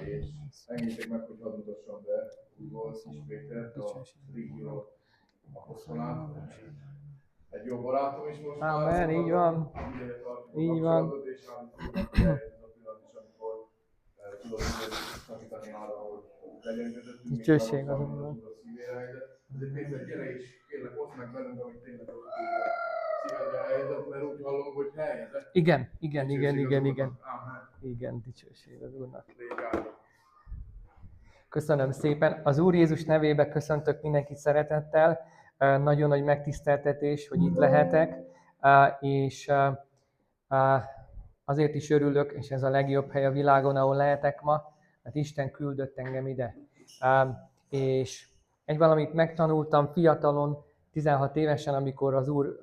és engedjétek meg, hogy hadd mutassam be újból Kis Pétert, a Régió apostolát. Egy jó barátom is most már. Amen, így van. Így van. És eljött a pillanat is, amikor tudod, hogy tanítani arra, hogy legyen közöttünk. Dicsőség az Úrnak. Ezért Péter, gyere és kérlek, oszd meg velünk, amit tényleg ott szívedre helyezett, mert úgy hallom, hogy helyezett. Igen. Amen. Igen, dicsőség az Úrnak. Köszönöm szépen. Az Úr Jézus nevébe köszöntök mindenkit szeretettel. Nagyon nagy megtiszteltetés, hogy itt lehetek, és azért is örülök, és ez a legjobb hely a világon, ahol lehetek ma, mert Isten küldött engem ide. És egy valamit megtanultam fiatalon, 16 évesen, amikor az Úr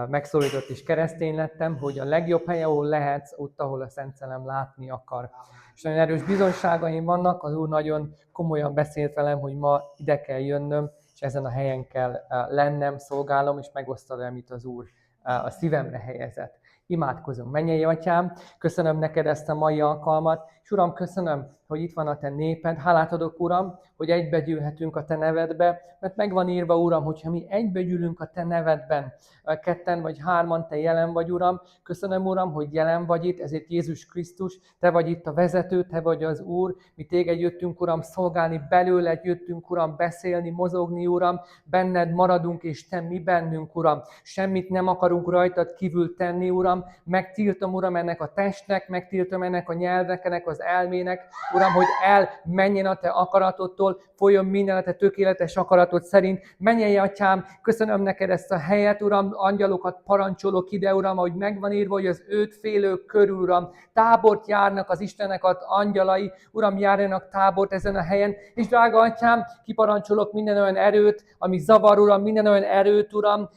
megszólított és keresztény lettem, hogy a legjobb hely, ahol lehetsz, ott, ahol a Szent Szellem látni akar. És nagyon erős bizonyságaim vannak, az Úr nagyon komolyan beszélt velem, hogy ma ide kell jönnöm, és ezen a helyen kell lennem, szolgálom, és megosztani, amit az Úr a szívemre helyezett. Imádkozunk. Mennyei Atyám, köszönöm neked ezt a mai alkalmat, és Uram, köszönöm, hogy itt van a te néped. Hálát adok, Uram, hogy egybegyűlhetünk a te nevedbe, mert megvan írva, Uram, hogyha mi egybegyűlünk a te nevedben, ketten vagy hárman, te jelen vagy, Uram. Köszönöm, Uram, hogy jelen vagy itt, ezért Jézus Krisztus, te vagy itt a vezető, te vagy az Úr. Mi téged jöttünk, Uram, szolgálni, belőled jöttünk, Uram, beszélni, mozogni, Uram. Benned maradunk, és te mi bennünk, Uram. Semmit nem akarunk rajtad kívül tenni, Uram. Megtiltom, Uram, ennek a testnek, megtiltom ennek a nyelvnek, ennek az elmének, Uram, hogy elmenjen a te akaratottól, folyjon minden a te tökéletes akaratod szerint. Mennyei Atyám, köszönöm neked ezt a helyet, Uram, angyalokat parancsolok ide, Uram, ahogy megvan írva, hogy az őt félők körül, Uram, tábort járnak az Istennek az angyalai, Uram, járjanak tábort ezen a helyen, és drága Atyám, kiparancsolok minden olyan erőt, ami zavar, Uram, minden olyan erőt, Uram,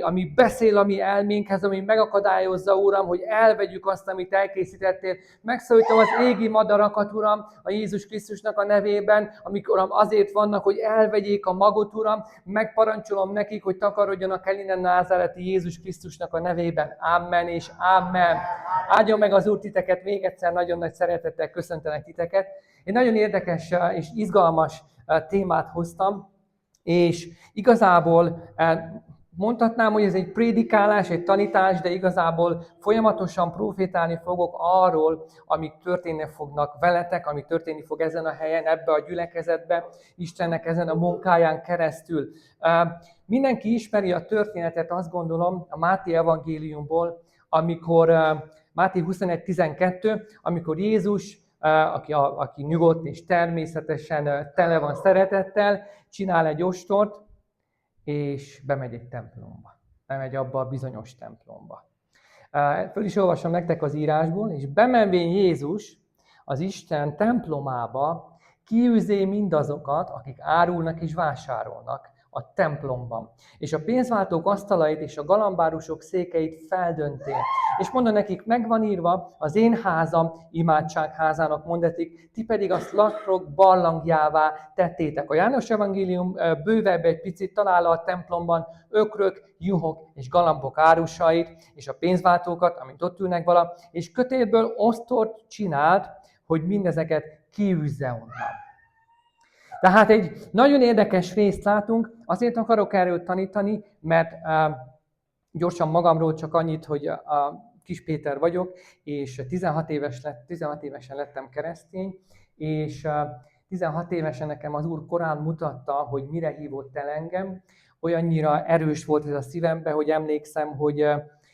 ami beszél a mi elménkhez, ami megakadályozza, Uram, hogy elvegyük azt, amit elkészítettél. Megszólítom az égi madarakat, Uram, a Jézus Krisztusnak a nevében, amik, Uram, azért vannak, hogy elvegyék a magot, Uram, megparancsolom nekik, hogy takarodjanak el innen Názáreti Jézus Krisztusnak a nevében. Amen és amen. Áldjon meg az Úr titeket, még egyszer nagyon nagy szeretettel köszöntelek titeket. Egy nagyon érdekes és izgalmas témát hoztam, és igazából mondhatnám, hogy ez egy prédikálás, egy tanítás, de igazából folyamatosan profétálni fogok arról, amik történni fognak veletek, ami történni fog ezen a helyen, ebbe a gyülekezetbe, Istennek ezen a munkáján keresztül. Mindenki ismeri a történetet, azt gondolom, a Máté evangéliumból, amikor Máté 21:12, amikor Jézus, aki nyugodt és természetesen tele van szeretettel, csinál egy ostort, és bemegy egy templomba. Bemegy abba a bizonyos templomba. Föl is olvasom nektek az írásból, és bemenvén Jézus az Isten templomába kiűzé mindazokat, akik árulnak és vásárolnak a templomban. És a pénzváltók asztalait és a galambárusok székeit feldönté. És mondja nekik, megvan írva, az én házam imádságházának mondatik, ti pedig azt latrok barlangjává tettétek. A János evangélium bővebb egy picit talál a templomban ökrök, juhok és galambok árusait, és a pénzváltókat, amint ott ülnek vala, és kötélből osztort csinált, hogy mindezeket kiűzze onnan. Tehát egy nagyon érdekes részt látunk, azért akarok erről tanítani, mert gyorsan magamról csak annyit, hogy a Kis Péter vagyok, és 16 évesen lettem keresztény, és 16 évesen nekem az Úr korán mutatta, hogy mire hívott el engem. Olyannyira erős volt ez a szívembe, hogy emlékszem, hogy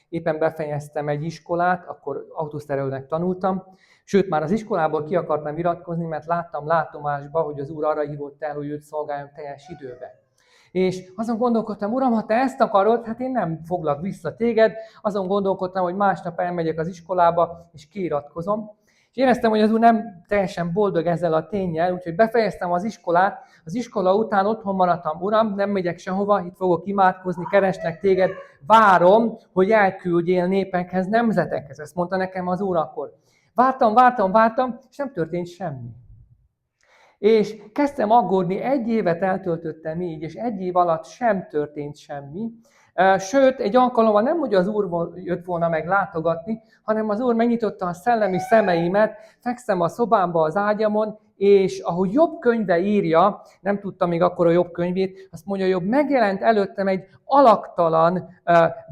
éppen befejeztem egy iskolát, akkor autószerelőnek tanultam, sőt, már az iskolából ki akartam iratkozni, mert láttam látomásba, hogy az Úr arra hívott el, hogy őt szolgáljam teljes időben. És azon gondolkodtam, Uram, ha te ezt akarod, hát én nem foglak vissza téged. Azon gondolkodtam, hogy másnap elmegyek az iskolába, és kiiratkozom. És éreztem, hogy az Úr nem teljesen boldog ezzel a ténnyel, úgyhogy befejeztem az iskolát. Az iskola után otthon maradtam, Uram, nem megyek sehova, itt fogok imádkozni, keresnek téged, várom, hogy elküldjél népekhez, nemzetekhez. Ezt mondta nekem az Úr akkor. Vártam, és nem történt semmi. És kezdtem aggódni, 1 évet eltöltöttem így, és 1 év alatt sem történt semmi. Sőt, egy alkalommal nem, hogy az Úr jött volna meg látogatni, hanem az Úr megnyitotta a szellemi szemeimet, fekszem a szobámba az ágyamon, és ahogy Jobb könyve írja, nem tudtam még akkor a Jobb könyvét, azt mondja, Jobb, megjelent előttem egy alaktalan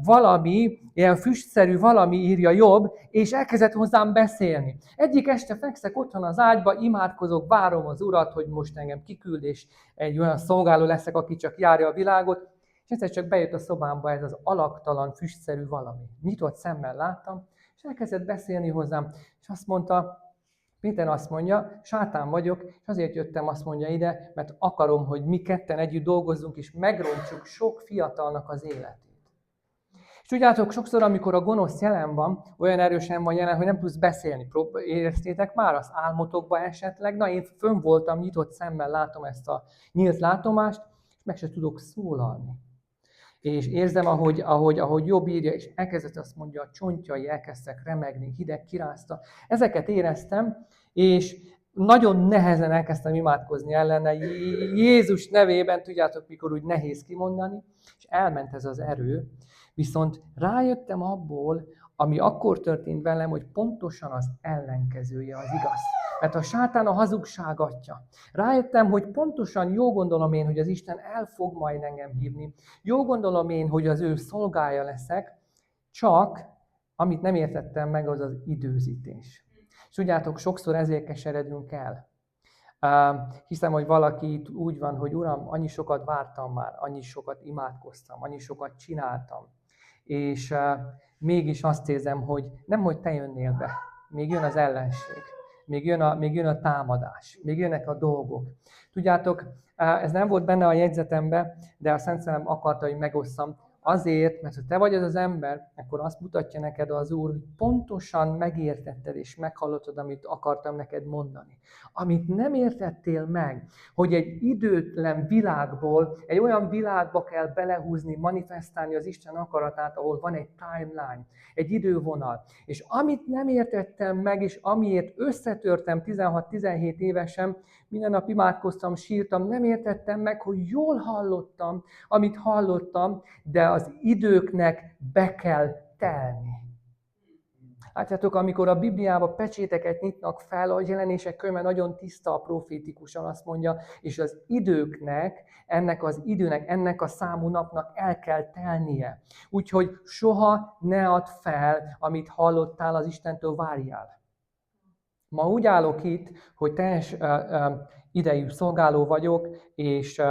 valami, ilyen füstszerű valami, írja Jobb, és elkezdett hozzám beszélni. Egyik este fekszek otthon az ágyba, imádkozok, várom az Urat, hogy most engem kiküld, és egy olyan szolgáló leszek, aki csak járja a világot, és egyszer csak bejött a szobámba ez az alaktalan, füstszerű valami. Nyitott szemmel láttam, és elkezdett beszélni hozzám, és azt mondta, Péter azt mondja, sátán vagyok, és azért jöttem, azt mondja ide, mert akarom, hogy mi ketten együtt dolgozzunk, és megrontsuk sok fiatalnak az életét. És tudjátok, sokszor, amikor a gonosz jelen van, olyan erősen van jelen, hogy nem tudsz beszélni. Éreztétek már az álmotokba esetleg? Na, én fönn voltam, nyitott szemmel látom ezt a nyílt látomást, és meg se tudok szólalni. És érzem, ahogy Jobb írja, és elkezdett azt mondja, a csontjai elkezdtek remegni, hideg kirázta. Ezeket éreztem, és nagyon nehezen elkezdtem imádkozni ellene, Jézus nevében, tudjátok, mikor úgy nehéz kimondani, és elment ez az erő, viszont rájöttem abból, ami akkor történt velem, hogy pontosan az ellenkezője az igaz. Mert a sátán a hazugság atya. Rájöttem, hogy pontosan jó gondolom én, hogy az Isten el fog majd engem hívni. Jó gondolom én, hogy az ő szolgája leszek, csak amit nem értettem meg, az az időzítés. És tudjátok, sokszor ezért keseredünk el. Hiszem, hogy valaki úgy van, hogy Uram, annyi sokat vártam már, annyi sokat imádkoztam, annyi sokat csináltam. És mégis azt érzem, hogy nem, hogy te jönnél be, még jön az ellenség, még jön a támadás, még jönnek a dolgok. Tudjátok, ez nem volt benne a jegyzetemben, de a Szent Szellem akarta, hogy megosszam. Azért, mert ha te vagy az az ember, akkor azt mutatja neked az Úr, hogy pontosan megértetted és meghallottad, amit akartam neked mondani. Amit nem értettél meg, hogy egy időtlen világból egy olyan világba kell belehúzni, manifestálni az Isten akaratát, ahol van egy timeline, egy idővonal. És amit nem értettem meg, és amiért összetörtem 16-17 évesen, minden nap imádkoztam, sírtam, nem értettem meg, hogy jól hallottam, amit hallottam, de az időknek be kell telni. Látjátok, amikor a Bibliában pecséteket nyitnak fel, a Jelenések könyve nagyon tiszta, profétikusan azt mondja, és az időknek, ennek az időnek, ennek a számú napnak el kell telnie. Úgyhogy soha ne add fel, amit hallottál, az Istentől várjál. Ma úgy állok itt, hogy teljes idejű szolgáló vagyok, és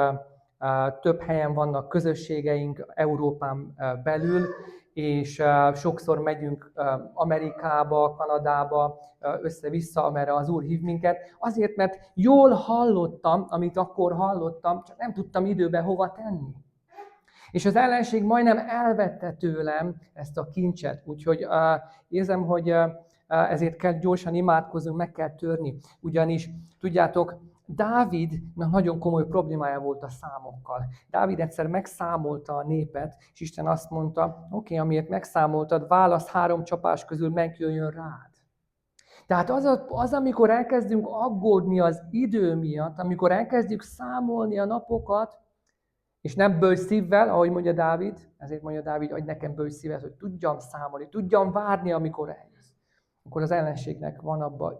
több helyen vannak közösségeink Európán belül, és sokszor megyünk Amerikába, Kanadába, össze-vissza, amerre az Úr hív minket, azért, mert jól hallottam, amit akkor hallottam, csak nem tudtam időben hova tenni. És az ellenség majdnem elvette tőlem ezt a kincset, úgyhogy érzem, hogy ezért kell gyorsan imádkoznunk, meg kell törni. Ugyanis, tudjátok, Dávidnak nagyon komoly problémája volt a számokkal. Dávid egyszer megszámolta a népet, és Isten azt mondta, oké, amiért megszámoltad, válasz 3 csapás közül megjöjjön rád. Tehát az, amikor elkezdünk aggódni az idő miatt, amikor elkezdjük számolni a napokat, és nem bölcs szívvel, ahogy mondja Dávid, ezért mondja Dávid, adj nekem bölcs szívet, hogy tudjam számolni, tudjam várni, amikor eljössz. Akkor az ellenségnek van abban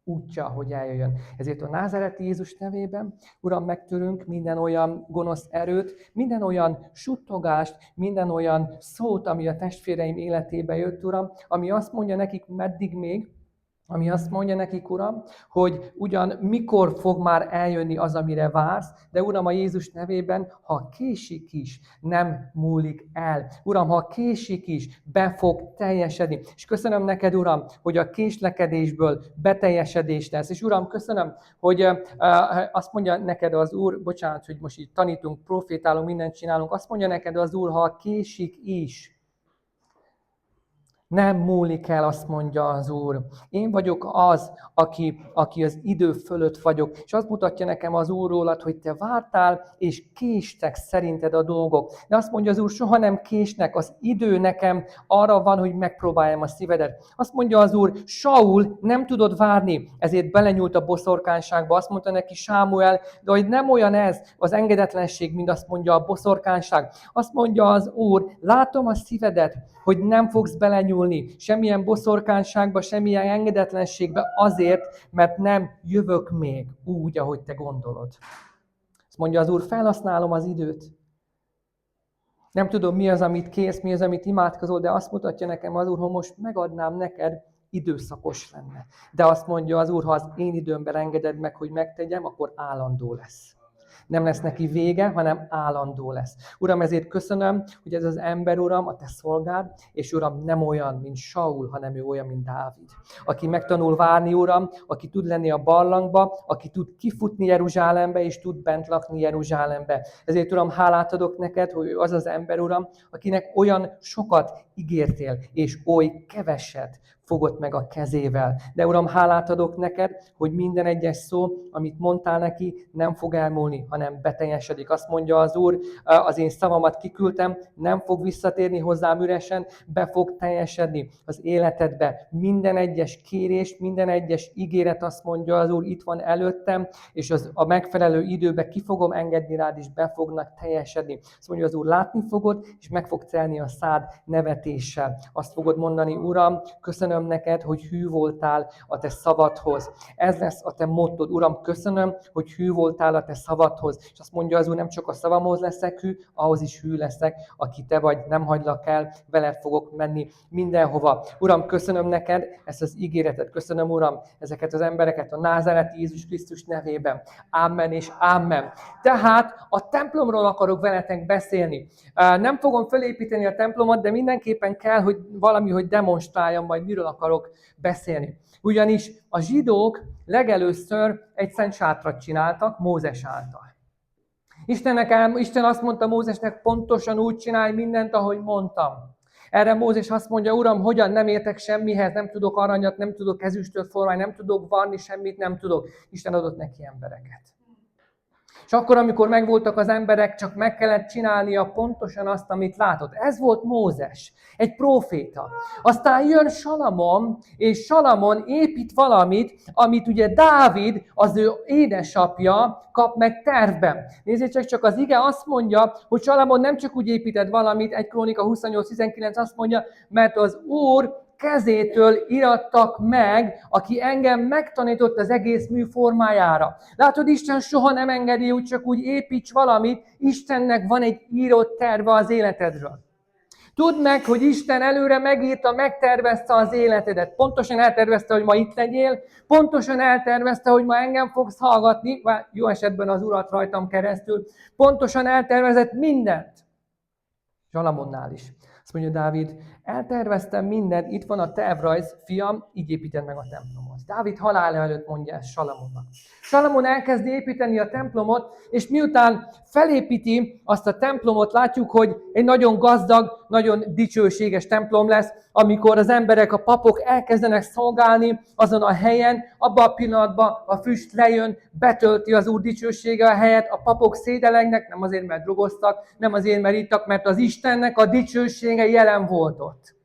útja, hogy eljöjjön. Ezért a názáreti Jézus nevében, Uram, megtörünk minden olyan gonosz erőt, minden olyan suttogást, minden olyan szót, ami a testvéreim életébe jött, Uram, ami azt mondja nekik, meddig még, ami azt mondja nekik, Uram, hogy ugyan mikor fog már eljönni az, amire vársz, de Uram, a Jézus nevében, ha késik is, nem múlik el. Uram, ha késik is, be fog teljesedni. És köszönöm neked, Uram, hogy a késlekedésből beteljesedés lesz. És Uram, köszönöm, hogy azt mondja neked az Úr, bocsánat, hogy most így tanítunk, profétálunk, mindent csinálunk, azt mondja neked az Úr, ha késik is, Nem múlik el, azt mondja az Úr. Én vagyok az, aki az idő fölött vagyok. És azt mutatja nekem az Úr rólad, hogy te vártál, és késtek szerinted a dolgok. De azt mondja az Úr, soha nem késnek. Az idő nekem arra van, hogy megpróbáljam a szívedet. Azt mondja az Úr, Saul nem tudod várni, ezért belenyúlt a boszorkányságba. Azt mondta neki Sámuel, de hogy nem olyan ez az engedetlenség, mint azt mondja a boszorkányság. Azt mondja az Úr, látom a szívedet, hogy nem fogsz belenyúlni semmilyen boszorkányságba, semmilyen engedetlenségbe azért, mert nem jövök még úgy, ahogy te gondolod. Azt mondja az Úr, felhasználom az időt. Nem tudom, mi az, amit kérsz, mi az, amit imádkozol, de azt mutatja nekem az Úr, hogy most megadnám neked, időszakos lenne. De azt mondja az Úr, ha az én időmben engeded meg, hogy megtegyem, akkor állandó lesz. Nem lesz neki vége, hanem állandó lesz. Uram, ezért köszönöm, hogy ez az ember, Uram, a te szolgád, és Uram, nem olyan, mint Saul, hanem ő olyan, mint Dávid. Aki megtanul várni, Uram, aki tud lenni a barlangba, aki tud kifutni Jeruzsálembe, és tud bent lakni Jeruzsálembe. Ezért, Uram, hálát adok neked, hogy az az ember, Uram, akinek olyan sokat ígértél, és oly keveset fogott meg a kezével. De Uram, hálát adok neked, hogy minden egyes szó, amit mondtál neki, nem fog elmúlni, hanem beteljesedik. Azt mondja az Úr, az én szavamat kiküldtem, nem fog visszatérni hozzám üresen, be fog teljesedni az életedbe. Minden egyes kérés, minden egyes ígéret, azt mondja az Úr, itt van előttem, és a megfelelő időben ki fogom engedni rád, és be fognak teljesedni. Azt mondja az Úr, látni fogod, és meg fog telni a szád nevetéssel. Azt fogod mondani, Uram, köszönöm neked, hogy hű voltál a te szavadhoz. Ez lesz a te mottod. Uram, köszönöm, hogy hű voltál a te szavadhoz. És azt mondja az Úr, nem csak a szavamhoz leszek hű, ahhoz is hű leszek, aki te vagy, nem hagylak el, veled fogok menni mindenhova. Uram, köszönöm neked ezt az ígéretet. Köszönöm, Uram, ezeket az embereket a názáreti Jézus Krisztus nevében. Ámen és ámen. Tehát a templomról akarok veletek beszélni. Nem fogom felépíteni a templomot, de mindenképpen kell, hogy valami, hogy demonstráljam majd, miről akarok beszélni. Ugyanis a zsidók legelőször egy szent sátrat csináltak Mózes által. Isten azt mondta Mózesnek, pontosan úgy csinálj mindent, ahogy mondtam. Erre Mózes azt mondja, Uram, hogyan, nem értek semmihez, nem tudok aranyat, nem tudok ezüstöt formálni, nem tudok varni, semmit nem tudok. Isten adott neki embereket. És akkor, amikor megvoltak az emberek, csak meg kellett csinálnia pontosan azt, amit látott. Ez volt Mózes, egy próféta. Aztán jön Salamon, és Salamon épít valamit, amit ugye Dávid, az ő édesapja kap meg tervben. Nézzétek csak, az ige azt mondja, hogy Salamon nem csak úgy épített valamit, 1 Krónika 28-19 azt mondja, mert az Úr kezétől irattak meg, aki engem megtanított az egész mű formájára. Látod, Isten soha nem engedi, hogy csak úgy építs valamit, Istennek van egy írott terve az életedről. Tudd meg, hogy Isten előre megírta, megtervezte az életedet. Pontosan eltervezte, hogy ma itt legyél, pontosan eltervezte, hogy ma engem fogsz hallgatni, vagy jó esetben az Urat rajtam keresztül, pontosan eltervezett mindent. Salamonnál is. Azt mondja Dávid, elterveztem mindent, itt van a tervrajz, fiam, így építed meg a templomot. Dávid halála előtt mondja ezt Salamonnak. Salamon elkezdi építeni a templomot, és miután felépíti azt a templomot, látjuk, hogy egy nagyon gazdag, nagyon dicsőséges templom lesz, amikor az emberek, a papok elkezdenek szolgálni azon a helyen, abban a pillanatban a füst lejön, betölti az Úr dicsősége a helyet, a papok szédelegnek, nem azért, mert drogoztak, nem azért, mert ittak, mert az Istennek a dicsősége jelen volt ott.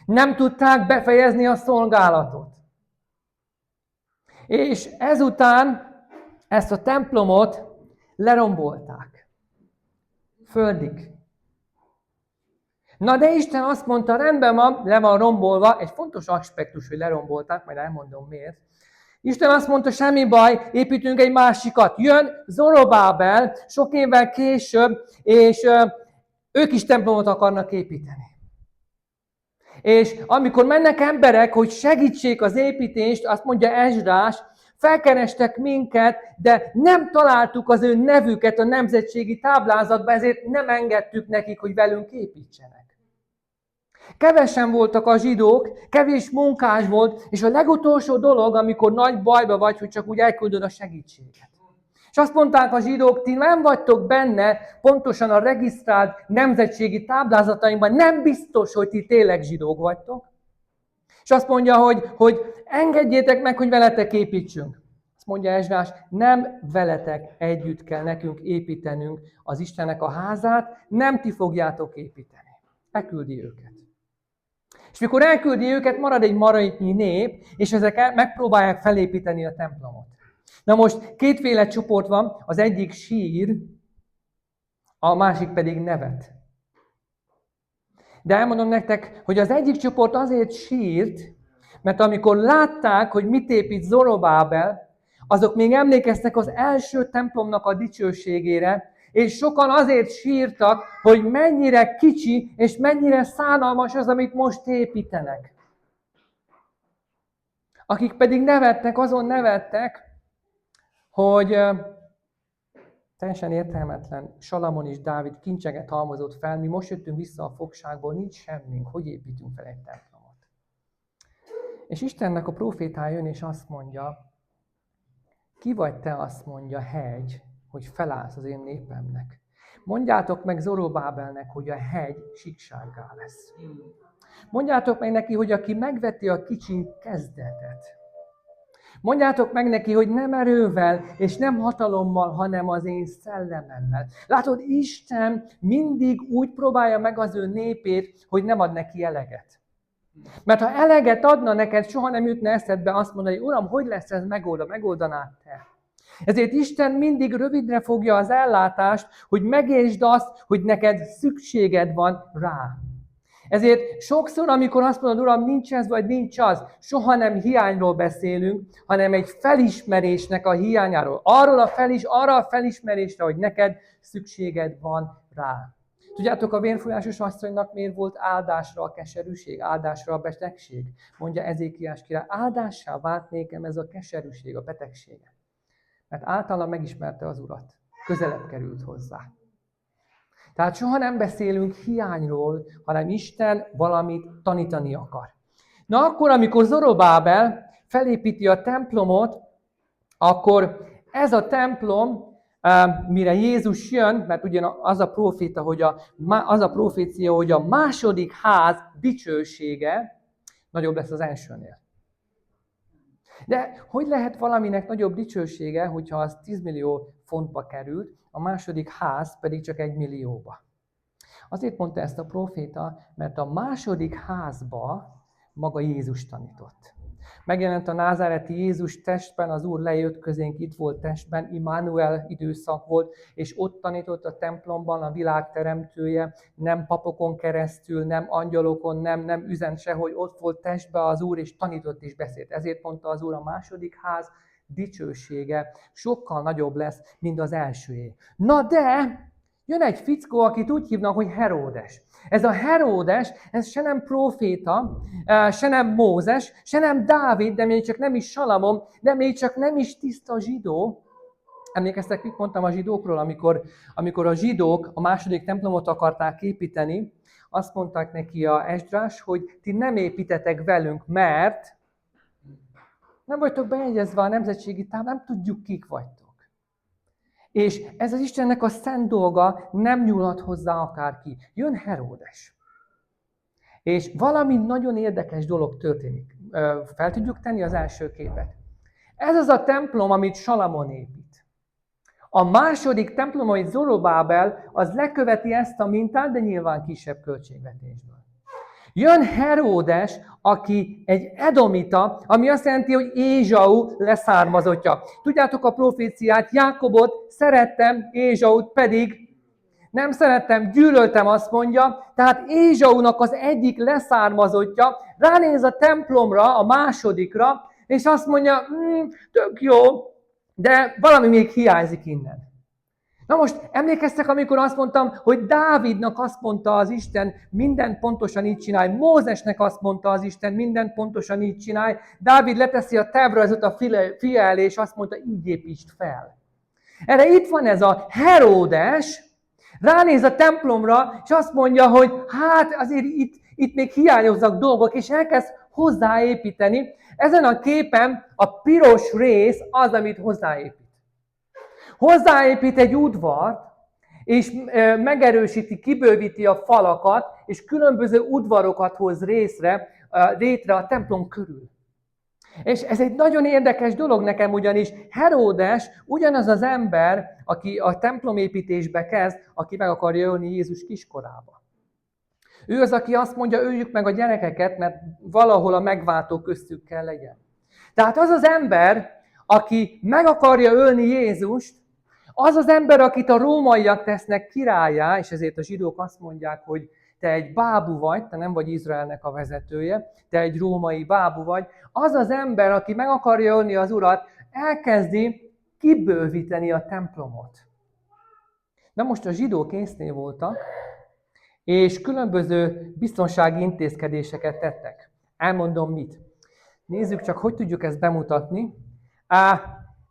Nem tudták befejezni a szolgálatot. És ezután ezt a templomot lerombolták. Földig. Na de Isten azt mondta, rendben van, le van rombolva, egy fontos aspektus, hogy lerombolták, majd elmondom miért. Isten azt mondta, semmi baj, építünk egy másikat. Jön Zorobábel sok évvel később, és ők is templomot akarnak építeni. És amikor mennek emberek, hogy segítsék az építést, azt mondja Ezrás, felkerestek minket, de nem találtuk az ő nevüket a nemzetségi táblázatba, ezért nem engedtük nekik, hogy velünk építsenek. Kevesen voltak a zsidók, kevés munkás volt, és a legutolsó dolog, amikor nagy bajba vagy, hogy csak úgy elküldöd a segítséget. És azt mondták a zsidók, ti nem vagytok benne pontosan a regisztrált nemzetségi táblázatainkban, nem biztos, hogy ti tényleg zsidók vagytok. És azt mondja, hogy engedjétek meg, hogy veletek építsünk. Azt mondja Esdrás, nem veletek együtt kell nekünk építenünk az Istennek a házát, nem ti fogjátok építeni. Elküldi őket. És mikor elküldi őket, marad egy maradnyi nép, és ezek megpróbálják felépíteni a templomot. Na most kétféle csoport van, az egyik sír, a másik pedig nevet. De elmondom nektek, hogy az egyik csoport azért sírt, mert amikor látták, hogy mit épít Zorobábel, azok még emlékeztek az első templomnak a dicsőségére, és sokan azért sírtak, hogy mennyire kicsi és mennyire szánalmas az, amit most építenek. Akik pedig nevettek, azon nevettek, hogy teljesen értelmetlen, Salamon és Dávid kincseget halmozott fel, mi most jöttünk vissza a fogságból, nincs semmink, hogy építünk fel egy templomot. És Istennek a profétája jön és azt mondja, ki vagy te, azt mondja, hegy, hogy felállsz az én népemnek. Mondjátok meg Zorobábelnek, hogy a hegy síksággá lesz. Mondjátok meg neki, hogy aki megveti a kicsi kezdetet. Mondjátok meg neki, hogy nem erővel és nem hatalommal, hanem az én szellememmel. Látod, Isten mindig úgy próbálja meg az ő népét, hogy nem ad neki eleget. Mert ha eleget adna neked, soha nem jutna eszedbe azt mondani, hogy Uram, hogy lesz ez megoldanád te. Ezért Isten mindig rövidre fogja az ellátást, hogy megértsd azt, hogy neked szükséged van rá. Ezért sokszor, amikor azt mondod, Uram, nincs ez vagy nincs az, soha nem hiányról beszélünk, hanem egy felismerésnek a hiányáról. Arra a felismerésre, hogy neked szükséged van rá. Tudjátok, a vérfolyásos asszonynak miért volt áldásra a keserűség, áldásra a betegség? Mondja Ezékiás király, áldássá vált nékem ez a keserűség, a betegsége. Mert általa megismerte az Urat, közelebb került hozzá. Tehát soha nem beszélünk hiányról, hanem Isten valamit tanítani akar. Na akkor, amikor Zorobábel felépíti a templomot, akkor ez a templom, mire Jézus jön, mert ugyan az a profécia, hogy a második ház dicsősége nagyobb lesz az elsőnél. De hogy lehet valaminek nagyobb dicsősége, hogyha az 10 millió fontba került, a második ház pedig csak 1 millióba? Azért mondta ezt a proféta, mert a második házba maga Jézus tanított. Megjelent a názáreti Jézus testben, az Úr lejött közénk, itt volt testben, Immanuel időszak volt, és ott tanított a templomban a világ teremtője, nem papokon keresztül, nem angyalokon, nem üzent se, hogy ott volt testben az Úr, és tanított és beszélt. Ezért mondta az Úr, a második ház dicsősége sokkal nagyobb lesz, mint az elsőjé. Na de jön egy fickó, akit úgy hívnak, hogy Heródes. Ez a Heródes, ez se nem próféta, se nem Mózes, se nem Dávid, de még csak nem is Salamon, de még csak nem is tiszta zsidó. Emlékeztek, mit mondtam a zsidókról, amikor a zsidók a második templomot akarták építeni, azt mondták neki a Esdrás, hogy ti nem építetek velünk, mert nem vagytok bejegyezve a nemzetségi táv, nem tudjuk, kik vagytok. És ez az Istennek a szent dolga, nem nyúlhat hozzá akárki. Jön Heródes. És valami nagyon érdekes dolog történik. Fel tudjuk tenni az első képet. Ez az a templom, amit Salamon épít. A második templom, amit Zorobábel, az leköveti ezt a mintát, de nyilván kisebb költségvetésből. Jön Heródes, aki egy edomita, ami azt jelenti, hogy Ézsau leszármazottja. Tudjátok a proféciát, Jákobot szerettem, Ézsaut pedig nem szerettem, gyűlöltem, azt mondja. Tehát Ézsaunak az egyik leszármazottja ránéz a templomra, a másodikra, és azt mondja, tök jó, de valami még hiányzik innen. Na most emlékeztek, amikor azt mondtam, hogy Dávidnak azt mondta az Isten, mindent pontosan így csinálj. Mózesnek azt mondta az Isten, mindent pontosan így csinálj. Dávid leteszi a tervrajzot a fia elé, és azt mondta, így építsd fel. Erre itt van ez a Heródes, ránéz a templomra, és azt mondja, hogy hát azért itt még hiányoznak dolgok, és elkezd hozzáépíteni. Ezen a képen a piros rész az, amit hozzáépít. Hozzáépít egy udvart, és megerősíti, kibővíti a falakat, és különböző udvarokat hoz részre, létre a templom körül. És ez egy nagyon érdekes dolog nekem, ugyanis Heródes ugyanaz az ember, aki a templomépítésbe kezd, aki meg akarja ölni Jézus kiskorába. Ő az, aki azt mondja, öljük meg a gyerekeket, mert valahol a megváltó köztük kell legyen. Tehát az az ember, aki meg akarja ölni Jézust, az az ember, akit a rómaiak tesznek királlyá, és ezért a zsidók azt mondják, hogy te egy bábú vagy, te nem vagy Izraelnek a vezetője, te egy római bábú vagy, az az ember, aki meg akarja ölni az Urat, elkezdi kibővíteni a templomot. Na most a zsidók észnél voltak, és különböző biztonsági intézkedéseket tettek. Elmondom mit. Nézzük csak, hogy tudjuk ezt bemutatni.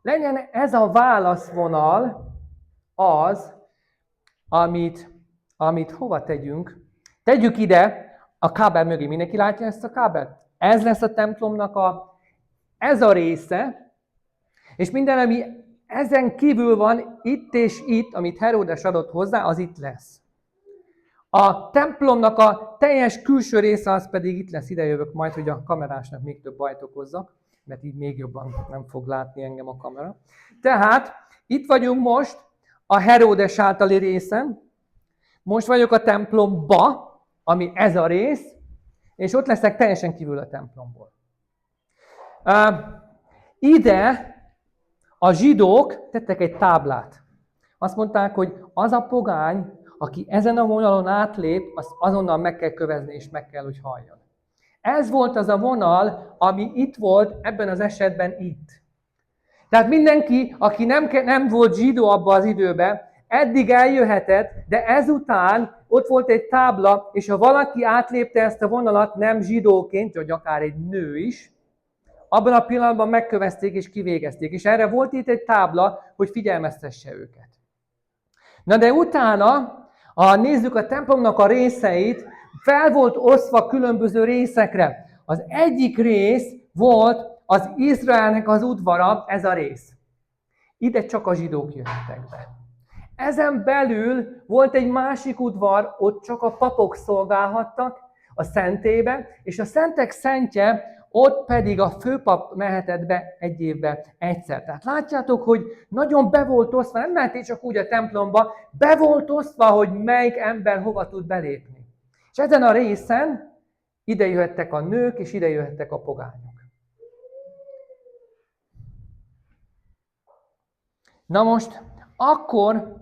Legyen ez a válaszvonal az, amit hova tegyünk. Tegyük ide a kábel mögé. Mindenki látja ezt a kábelt? Ez lesz a templomnak ez a része, és minden, ami ezen kívül van, itt és itt, amit Heródes adott hozzá, az itt lesz. A templomnak a teljes külső része az pedig itt lesz, ide jövök majd, hogy a kamerásnak még több bajt okozzak, mert így még jobban nem fog látni engem a kamera. Tehát itt vagyunk most a Heródes általi részen, most vagyok a templomba, ami ez a rész, és ott leszek teljesen kívül a templomból. Ide a zsidók tettek egy táblát. Azt mondták, hogy az a pogány, aki ezen a vonalon átlép, azt azonnal meg kell kövezni, és meg kell, hogy halljon. Ez volt az a vonal, ami itt volt, ebben az esetben itt. Tehát mindenki, aki nem volt zsidó abban az időben, eddig eljöhetett, de ezután ott volt egy tábla, és ha valaki átlépte ezt a vonalat nem zsidóként, vagy akár egy nő is, abban a pillanatban megkövezték és kivégezték. És erre volt itt egy tábla, hogy figyelmeztesse őket. Na de utána, ha nézzük a templomnak a részeit, fel volt osztva különböző részekre. Az egyik rész volt az Izraelnek az udvara, ez a rész. Ide csak a zsidók jöhettek be. Ezen belül volt egy másik udvar, ott csak a papok szolgálhattak a szentélybe, és a szentek szentje, ott pedig a főpap mehetett be egy évben egyszer. Tehát látjátok, hogy nagyon be volt osztva, nem mehetél csak úgy a templomba, be volt osztva, hogy melyik ember hova tud belépni. És ezen a részen ide jöhettek a nők, és ide jöhettek a pogányok. Na most, akkor,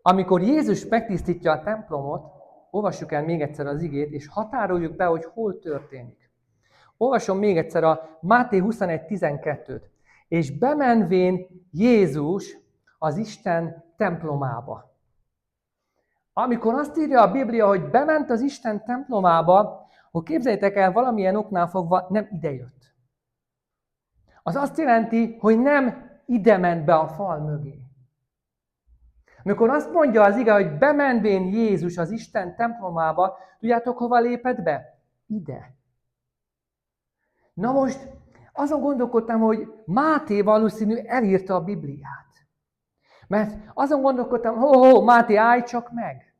amikor Jézus megtisztítja a templomot, olvassuk el még egyszer az igét, és határoljuk be, hogy hol történik. Olvasom még egyszer a Máté 21.12-t. És bemenvén Jézus az Isten templomába. Amikor azt írja a Biblia, hogy bement az Isten templomába, akkor képzeljétek el, valamilyen oknál fogva nem idejött. Az azt jelenti, hogy nem ide ment be a fal mögé. Amikor azt mondja az ige, hogy bemenvén Jézus az Isten templomába, tudjátok, hova lépett be? Ide. Na most azon gondolkodtam, hogy Máté valószínű elírta a Bibliát. Mert azon gondolkodtam, Máté, állj csak meg!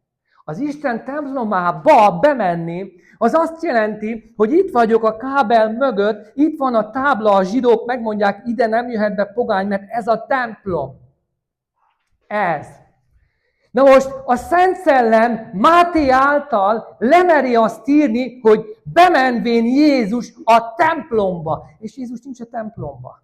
Az Isten templomába bemenni, az azt jelenti, hogy itt vagyok a kábel mögött, itt van a tábla, a zsidók megmondják, ide nem jöhet be pogány, mert ez a templom. Ez. Na most a Szent Szellem Máté által lemeri azt írni, hogy bemenvén Jézus a templomba. És Jézus nincs a templomba.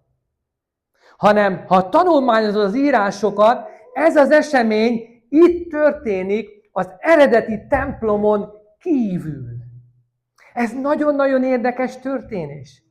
Hanem, ha tanulmányozod az írásokat, ez az esemény itt történik az eredeti templomon kívül. Ez nagyon-nagyon érdekes történés.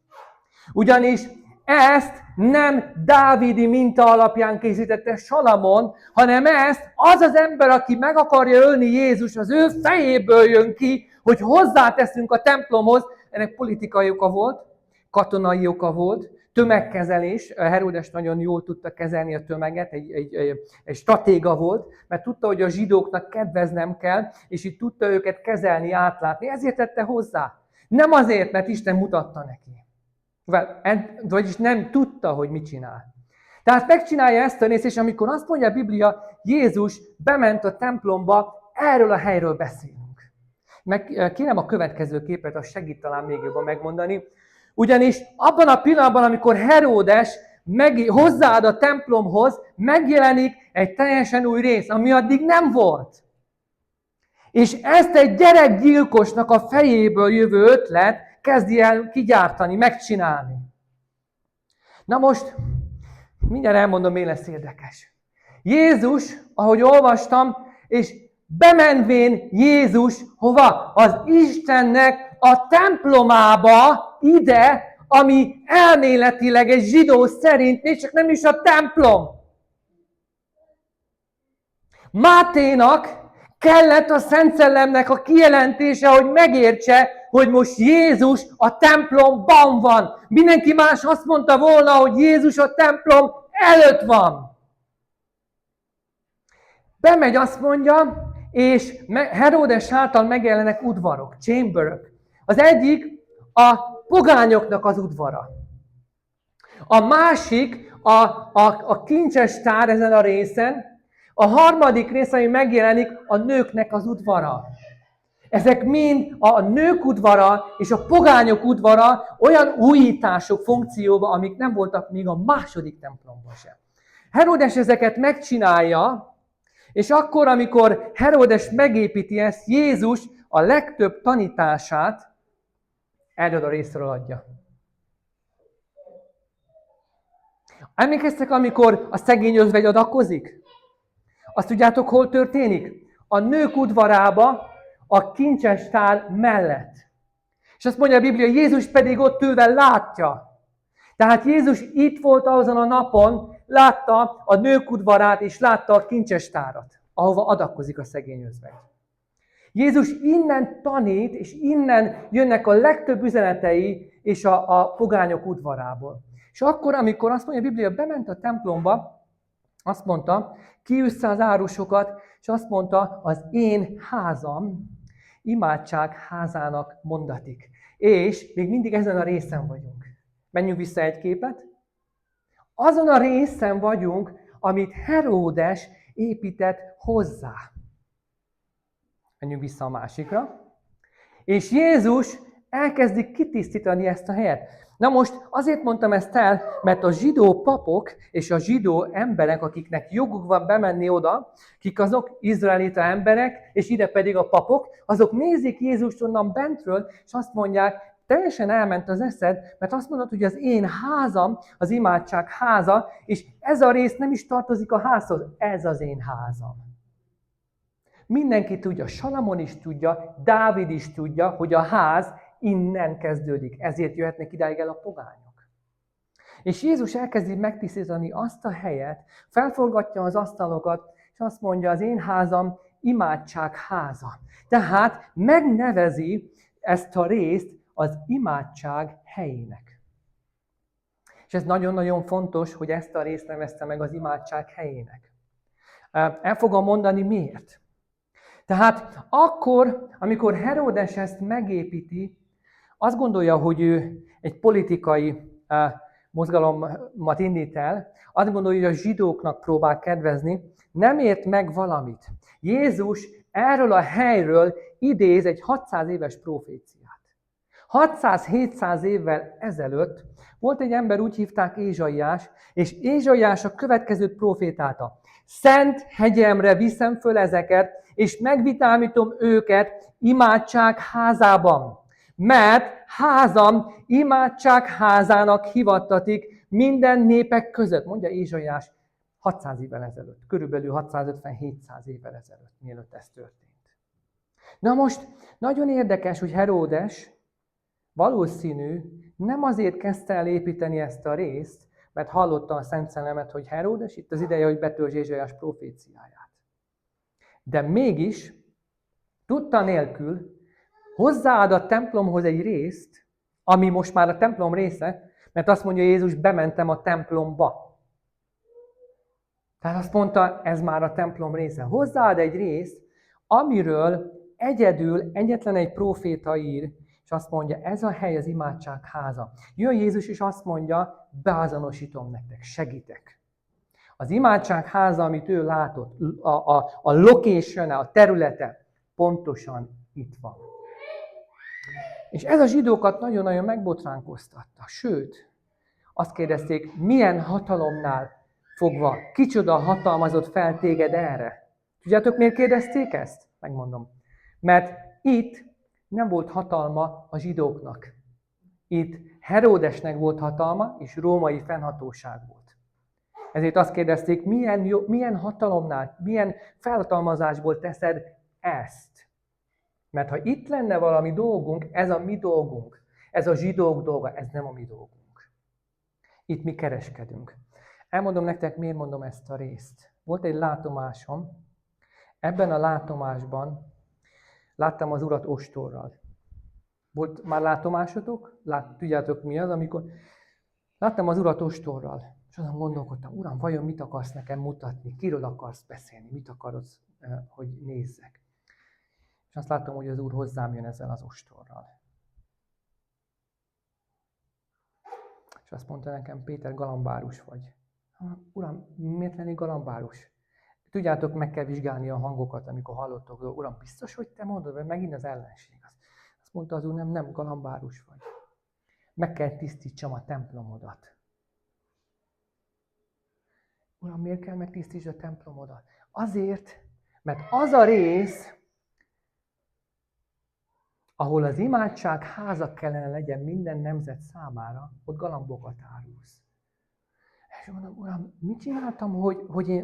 Ugyanis ezt nem dávidi minta alapján készítette Salamon, hanem ezt az az ember, aki meg akarja ölni Jézus, az ő fejéből jön ki, hogy hozzáteszünk a templomhoz. Ennek politikai oka volt, katonai oka volt, tömegkezelés. Heródes nagyon jól tudta kezelni a tömeget, egy stratéga volt, mert tudta, hogy a zsidóknak kedveznem kell, és így tudta őket kezelni, átlátni. Ezért tette hozzá. Nem azért, mert Isten mutatta neki. Vagyis nem tudta, hogy mit csinál. Tehát megcsinálja ezt a részt, és amikor azt mondja a Biblia, Jézus bement a templomba, erről a helyről beszélünk. Kérem a következő képet, az segít talán még jobban megmondani. Ugyanis abban a pillanatban, amikor Heródes hozzáad a templomhoz, megjelenik egy teljesen új rész, ami addig nem volt. És ezt egy gyerekgyilkosnak a fejéből jövő ötlet kezdi el kigyártani, megcsinálni. Na most, mindjárt elmondom, mi lesz érdekes. Jézus, ahogy olvastam, és bemenvén Jézus hova? Az Istennek a templomába, ide, ami elméletileg egy zsidó szerint még csak nem is a templom. Máténak kellett a Szent Szellemnek a kijelentése, hogy megértse, hogy most Jézus a templomban van. Mindenki más azt mondta volna, hogy Jézus a templom előtt van. Bemegy, azt mondja, és Heródes által megjelennek udvarok, chamberök. Az egyik a pogányoknak az udvara. A másik a kincses tár ezen a részen. A harmadik rész, ami megjelenik, a nőknek az udvara. Ezek mind a nők udvara és a pogányok udvara olyan újítások funkcióban, amik nem voltak még a második templomban sem. Heródes ezeket megcsinálja, és akkor, amikor Heródes megépíti ezt, Jézus a legtöbb tanítását erről a részről adja. Emlékeztek, amikor a szegény özvegy adakozik? Azt tudjátok, hol történik? A nők udvarába, a kincses tár mellett. És azt mondja a Biblia, Jézus pedig ott ülve látja. Tehát Jézus itt volt azon a napon, látta a nők udvarát, és látta a kincses tárat, ahova adakozik a szegény özvegy. Jézus innen tanít, és innen jönnek a legtöbb üzenetei, és a pogányok udvarából. És akkor, amikor azt mondja a Biblia, bement a templomba, azt mondta, kiűzte az árusokat, és azt mondta, az én házam imádság házának mondatik. És még mindig ezen a részen vagyunk. Menjünk vissza egy képet. Azon a részen vagyunk, amit Heródes épített hozzá. Menjünk vissza a másikra. És Jézus elkezdi kitisztítani ezt a helyet. Na most azért mondtam ezt el, mert a zsidó papok és a zsidó emberek, akiknek joguk van bemenni oda, kik azok izraelita emberek, és ide pedig a papok, azok nézik Jézust onnan bentről, és azt mondják, teljesen elment az eszed, mert azt mondod, hogy az én házam, az imádság háza, és ez a rész nem is tartozik a házhoz, ez az én házam. Mindenki tudja, Salamon is tudja, Dávid is tudja, hogy a ház innen kezdődik, ezért jöhetnek idáig el a pogányok. És Jézus elkezdi megtisztítani azt a helyet, felforgatja az asztalokat, és azt mondja, az én házam imádság háza. Tehát megnevezi ezt a részt az imádság helyének. És ez nagyon-nagyon fontos, hogy ezt a részt nevezte meg az imádság helyének. El fogom mondani miért. Tehát akkor, amikor Heródes ezt megépíti, azt gondolja, hogy ő egy politikai mozgalommat indít el, azt gondolja, hogy a zsidóknak próbál kedvezni, nem ért meg valamit. Jézus erről a helyről idéz egy 600 éves proféciát. 600-700 évvel ezelőtt volt egy ember, úgy hívták Ézsaiás, és Ézsaiás a következőt profétálta. Szent hegyemre viszem föl ezeket, és megvitámítom őket imádság házában. Mert házam imádság házának hivattatik minden népek között, mondja Ézsaiás 600 évvel ezelőtt, körülbelül 650-700 évvel ezelőtt, mielőtt ez történt. Na most, nagyon érdekes, hogy Heródes valószínű nem azért kezdte el építeni ezt a részt, mert hallotta a Szent Szellemet, hogy Heródes itt az ideje, hogy betöltsd Ézsaiás proféciáját. De mégis, tudta nélkül, hozzáad a templomhoz egy részt, ami most már a templom része, mert azt mondja Jézus, bementem a templomba. Tehát azt mondta, ez már a templom része. Hozzáad egy részt, amiről egyetlen egy próféta ír, és azt mondja, ez a hely az imádság háza. Jön Jézus, és azt mondja, beazonosítom nektek, segítek. Az imádság háza, amit ő látott, a location, a területe, pontosan itt van. És ez a zsidókat nagyon-nagyon megbotránkoztatta. Sőt, azt kérdezték, milyen hatalomnál fogva, kicsoda hatalmazott fel téged erre? Tudjátok, miért kérdezték ezt? Megmondom. Mert itt nem volt hatalma a zsidóknak. Itt Heródesnek volt hatalma, és római fennhatóság volt. Ezért azt kérdezték, milyen hatalomnál, milyen felhatalmazásból teszed ezt? Mert ha itt lenne valami dolgunk, ez a mi dolgunk. Ez a zsidók dolga, ez nem a mi dolgunk. Itt mi kereskedünk. Elmondom nektek, miért mondom ezt a részt. Volt egy látomásom. Ebben a látomásban láttam az Urat ostorral. Volt már látomásotok? Tudjátok mi az, amikor láttam az Urat ostorral. És azon gondolkodtam, Uram, vajon mit akarsz nekem mutatni? Kiről akarsz beszélni? Mit akarod, hogy nézzek? És azt láttam, hogy az Úr hozzám jön ezzel az ostorral. És azt mondta nekem, Péter, galambárus vagy. Uram, miért lenni galambárus? Tudjátok, meg kell vizsgálni a hangokat, amikor hallottok, Uram, biztos, hogy te mondod, vagy megint az ellenség. Azt mondta az Úr, nem, galambárus vagy. Meg kell tisztítsam a templomodat. Uram, miért kell megtisztítsd a templomodat? Azért, mert az a rész, ahol az imádság háza kellene legyen minden nemzet számára, ott galambokat árulsz. És mondom, Uram, mit csináltam,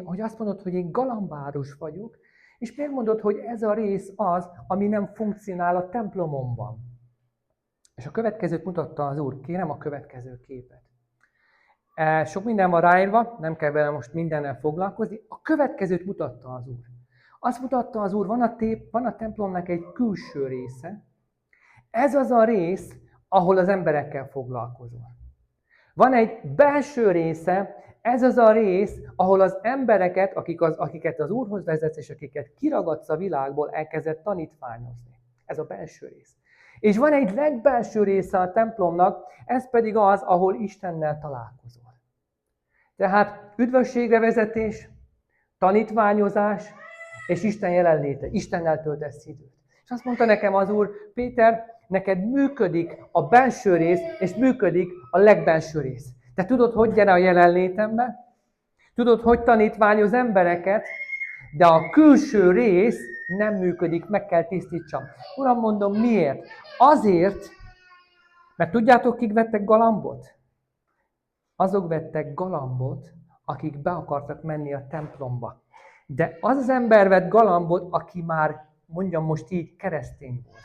hogy azt mondod, hogy én galambárus vagyok, és miért mondod, hogy ez a rész az, ami nem funkcionál a templomomban? És a következőt mutatta az Úr. Kérem a következő képet. Sok minden van ráírva, nem kell vele most mindennel foglalkozni. A következőt mutatta az Úr. Azt mutatta az Úr, van a templomnak egy külső része. Ez az a rész, ahol az emberekkel foglalkozol. Van egy belső része, ez az a rész, ahol az embereket, akiket az Úrhoz vezetsz, és akiket kiragadsz a világból, elkezdett tanítványozni. Ez a belső rész. És van egy legbelső része a templomnak, ez pedig az, ahol Istennel találkozol. Tehát üdvösségre vezetés, tanítványozás, és Isten jelenléte. Istennel töltesz időt. És azt mondta nekem az Úr, Péter, neked működik a belső rész, és működik a legbelső rész. Te tudod, hogy gyere a jelenlétembe, tudod, hogy tanítványoz embereket, de a külső rész nem működik, meg kell tisztítsam. Uram, mondom, miért? Azért, mert tudjátok, kik vettek galambot? Azok vettek galambot, akik be akartak menni a templomba. De az az ember vett galambot, aki már, mondjam most így, keresztény volt.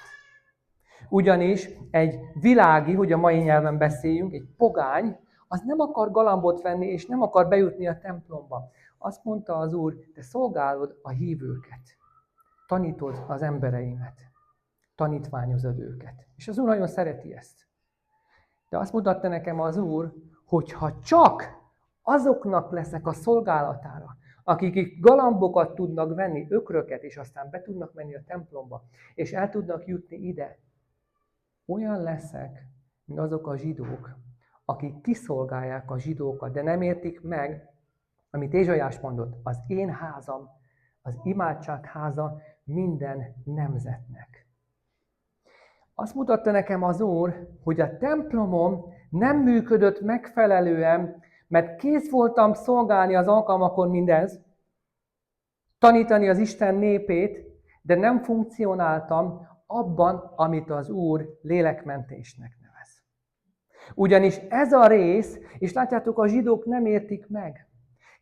Ugyanis egy világi, hogy a mai nyelven beszéljünk, egy pogány, az nem akar galambot venni, és nem akar bejutni a templomba. Azt mondta az Úr, te szolgálod a hívőket, tanítod az embereimet, tanítványozod őket. És az Úr nagyon szereti ezt. De azt mutatta nekem az Úr, hogy ha csak azoknak leszek a szolgálatára, akik galambokat tudnak venni, ökröket, és aztán be tudnak menni a templomba, és el tudnak jutni ide, olyan leszek, mint azok a zsidók, akik kiszolgálják a zsidókat, de nem értik meg, amit Ézsaiás mondott, az én házam, az imádság háza minden nemzetnek. Azt mutatta nekem az Úr, hogy a templomom nem működött megfelelően, mert kész voltam szolgálni az alkalmakon mindez, tanítani az Isten népét, de nem funkcionáltam abban, amit az Úr lélekmentésnek nevez. Ugyanis ez a rész, és látjátok, a zsidók nem értik meg.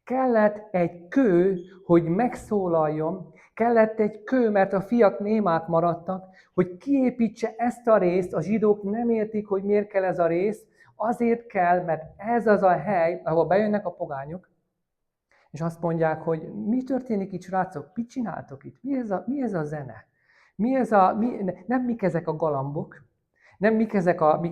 Kellett egy kő, hogy megszólaljon, kellett egy kő, mert a fiak némák maradtak, hogy kiépítse ezt a részt, a zsidók nem értik, hogy miért kell ez a rész, azért kell, mert ez az a hely, ahol bejönnek a pogányok, és azt mondják, hogy mi történik itt, srácok, mit csináltok itt, mi ez a zene, nem mik ezek a galambok, nem mik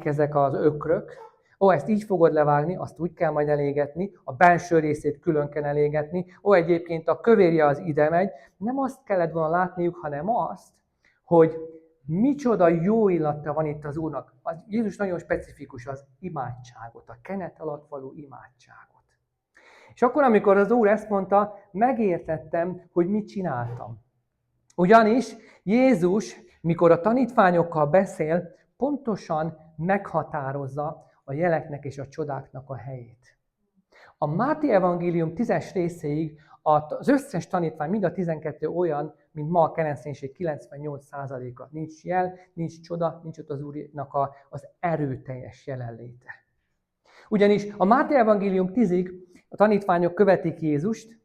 ezek az ökrök, ezt így fogod levágni, azt úgy kell majd elégetni, a belső részét külön kell elégetni, egyébként a kövérje az ide megy, nem azt kellett volna látniuk, hanem azt, hogy micsoda jó illata van itt az Úrnak. Jézus nagyon specifikus, az imádságot, a kenet alatt való imádságot. És akkor, amikor az Úr ezt mondta, megértettem, hogy mit csináltam. Ugyanis Jézus mikor a tanítványokkal beszél, pontosan meghatározza a jeleknek és a csodáknak a helyét. A Máté evangélium 10-es részéig az összes tanítvány, mind a 12 olyan, mint ma a kereszténység 98%-a. Nincs jel, nincs csoda, nincs ott az Úrnak az erőteljes jelenléte. Ugyanis a Máté evangélium 10-ig a tanítványok követik Jézust,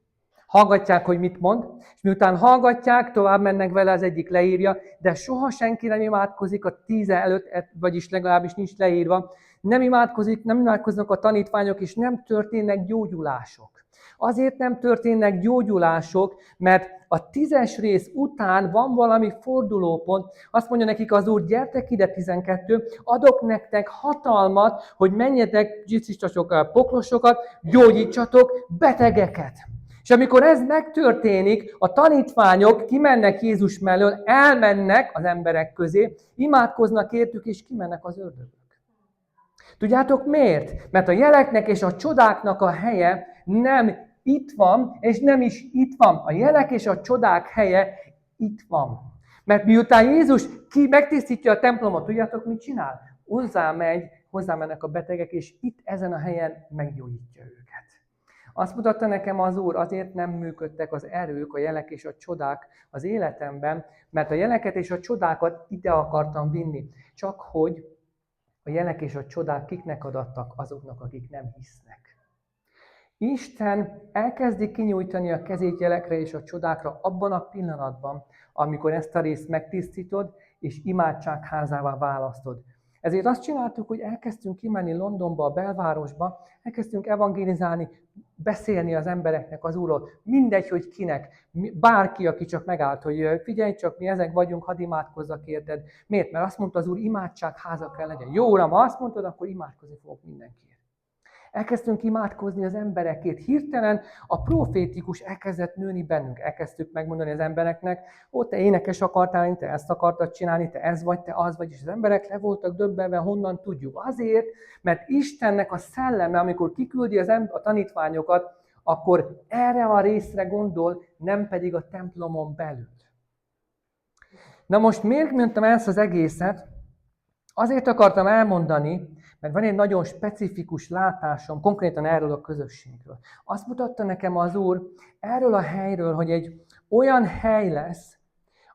hallgatják, hogy mit mond, és miután hallgatják, tovább mennek vele, az egyik leírja, de soha senki nem imádkozik a 10 előtt, vagyis legalábbis nincs leírva, nem imádkoznak a tanítványok, és nem történnek gyógyulások. Azért nem történnek gyógyulások, mert a 10-es rész után van valami fordulópont. Azt mondja nekik az Úr, gyertek ide 12, adok nektek hatalmat, hogy menjetek, gyógyítsatok poklosokat, gyógyítsatok betegeket. És amikor ez megtörténik, a tanítványok kimennek Jézus mellől, elmennek az emberek közé, imádkoznak értük, és kimennek az ördögök. Tudjátok miért? Mert a jeleknek és a csodáknak a helye nem itt van, és nem is itt van. A jelek és a csodák helye itt van. Mert miután Jézus megtisztítja a templomot, tudjátok, mit csinál? Hozzámennek a betegek, és itt ezen a helyen meggyógyítja őket. Azt mutatta nekem az Úr, azért nem működtek az erők, a jelek és a csodák az életemben, mert a jeleket és a csodákat ide akartam vinni. Csak hogy a jelek és a csodák kiknek adattak? Azoknak, akik nem hisznek. Isten elkezdi kinyújtani a kezét jelekre és a csodákra abban a pillanatban, amikor ezt a részt megtisztítod, és imádságházává választod. Ezért azt csináltuk, hogy elkezdtünk kimenni Londonba, a belvárosba, elkezdtünk evangélizálni, beszélni az embereknek az Úrról. Mindegy, hogy kinek, bárki, aki csak megállt, hogy figyelj csak, mi ezek vagyunk, hadd imádkozzak érted. Miért? Mert azt mondta az Úr, imádságháza kell legyen. Jó, Uram, ha azt mondtad, akkor imádkozni fogok mindenkiért. Elkezdtünk imádkozni az emberekért. Hirtelen a profétikus elkezdett nőni bennünk. Elkezdtük megmondani az embereknek, ó, te énekes akartál lenni, te ezt akartad csinálni, te ez vagy, te az vagy. És az emberek le voltak döbbenve, honnan tudjuk. Azért, mert Istennek a szelleme, amikor kiküldi a tanítványokat, akkor erre a részre gondol, nem pedig a templomon belül. Na most miért mondtam ezt az egészet? Azért akartam elmondani, mert van egy nagyon specifikus látásom konkrétan erről a közösségről. Azt mutatta nekem az Úr erről a helyről, hogy egy olyan hely lesz,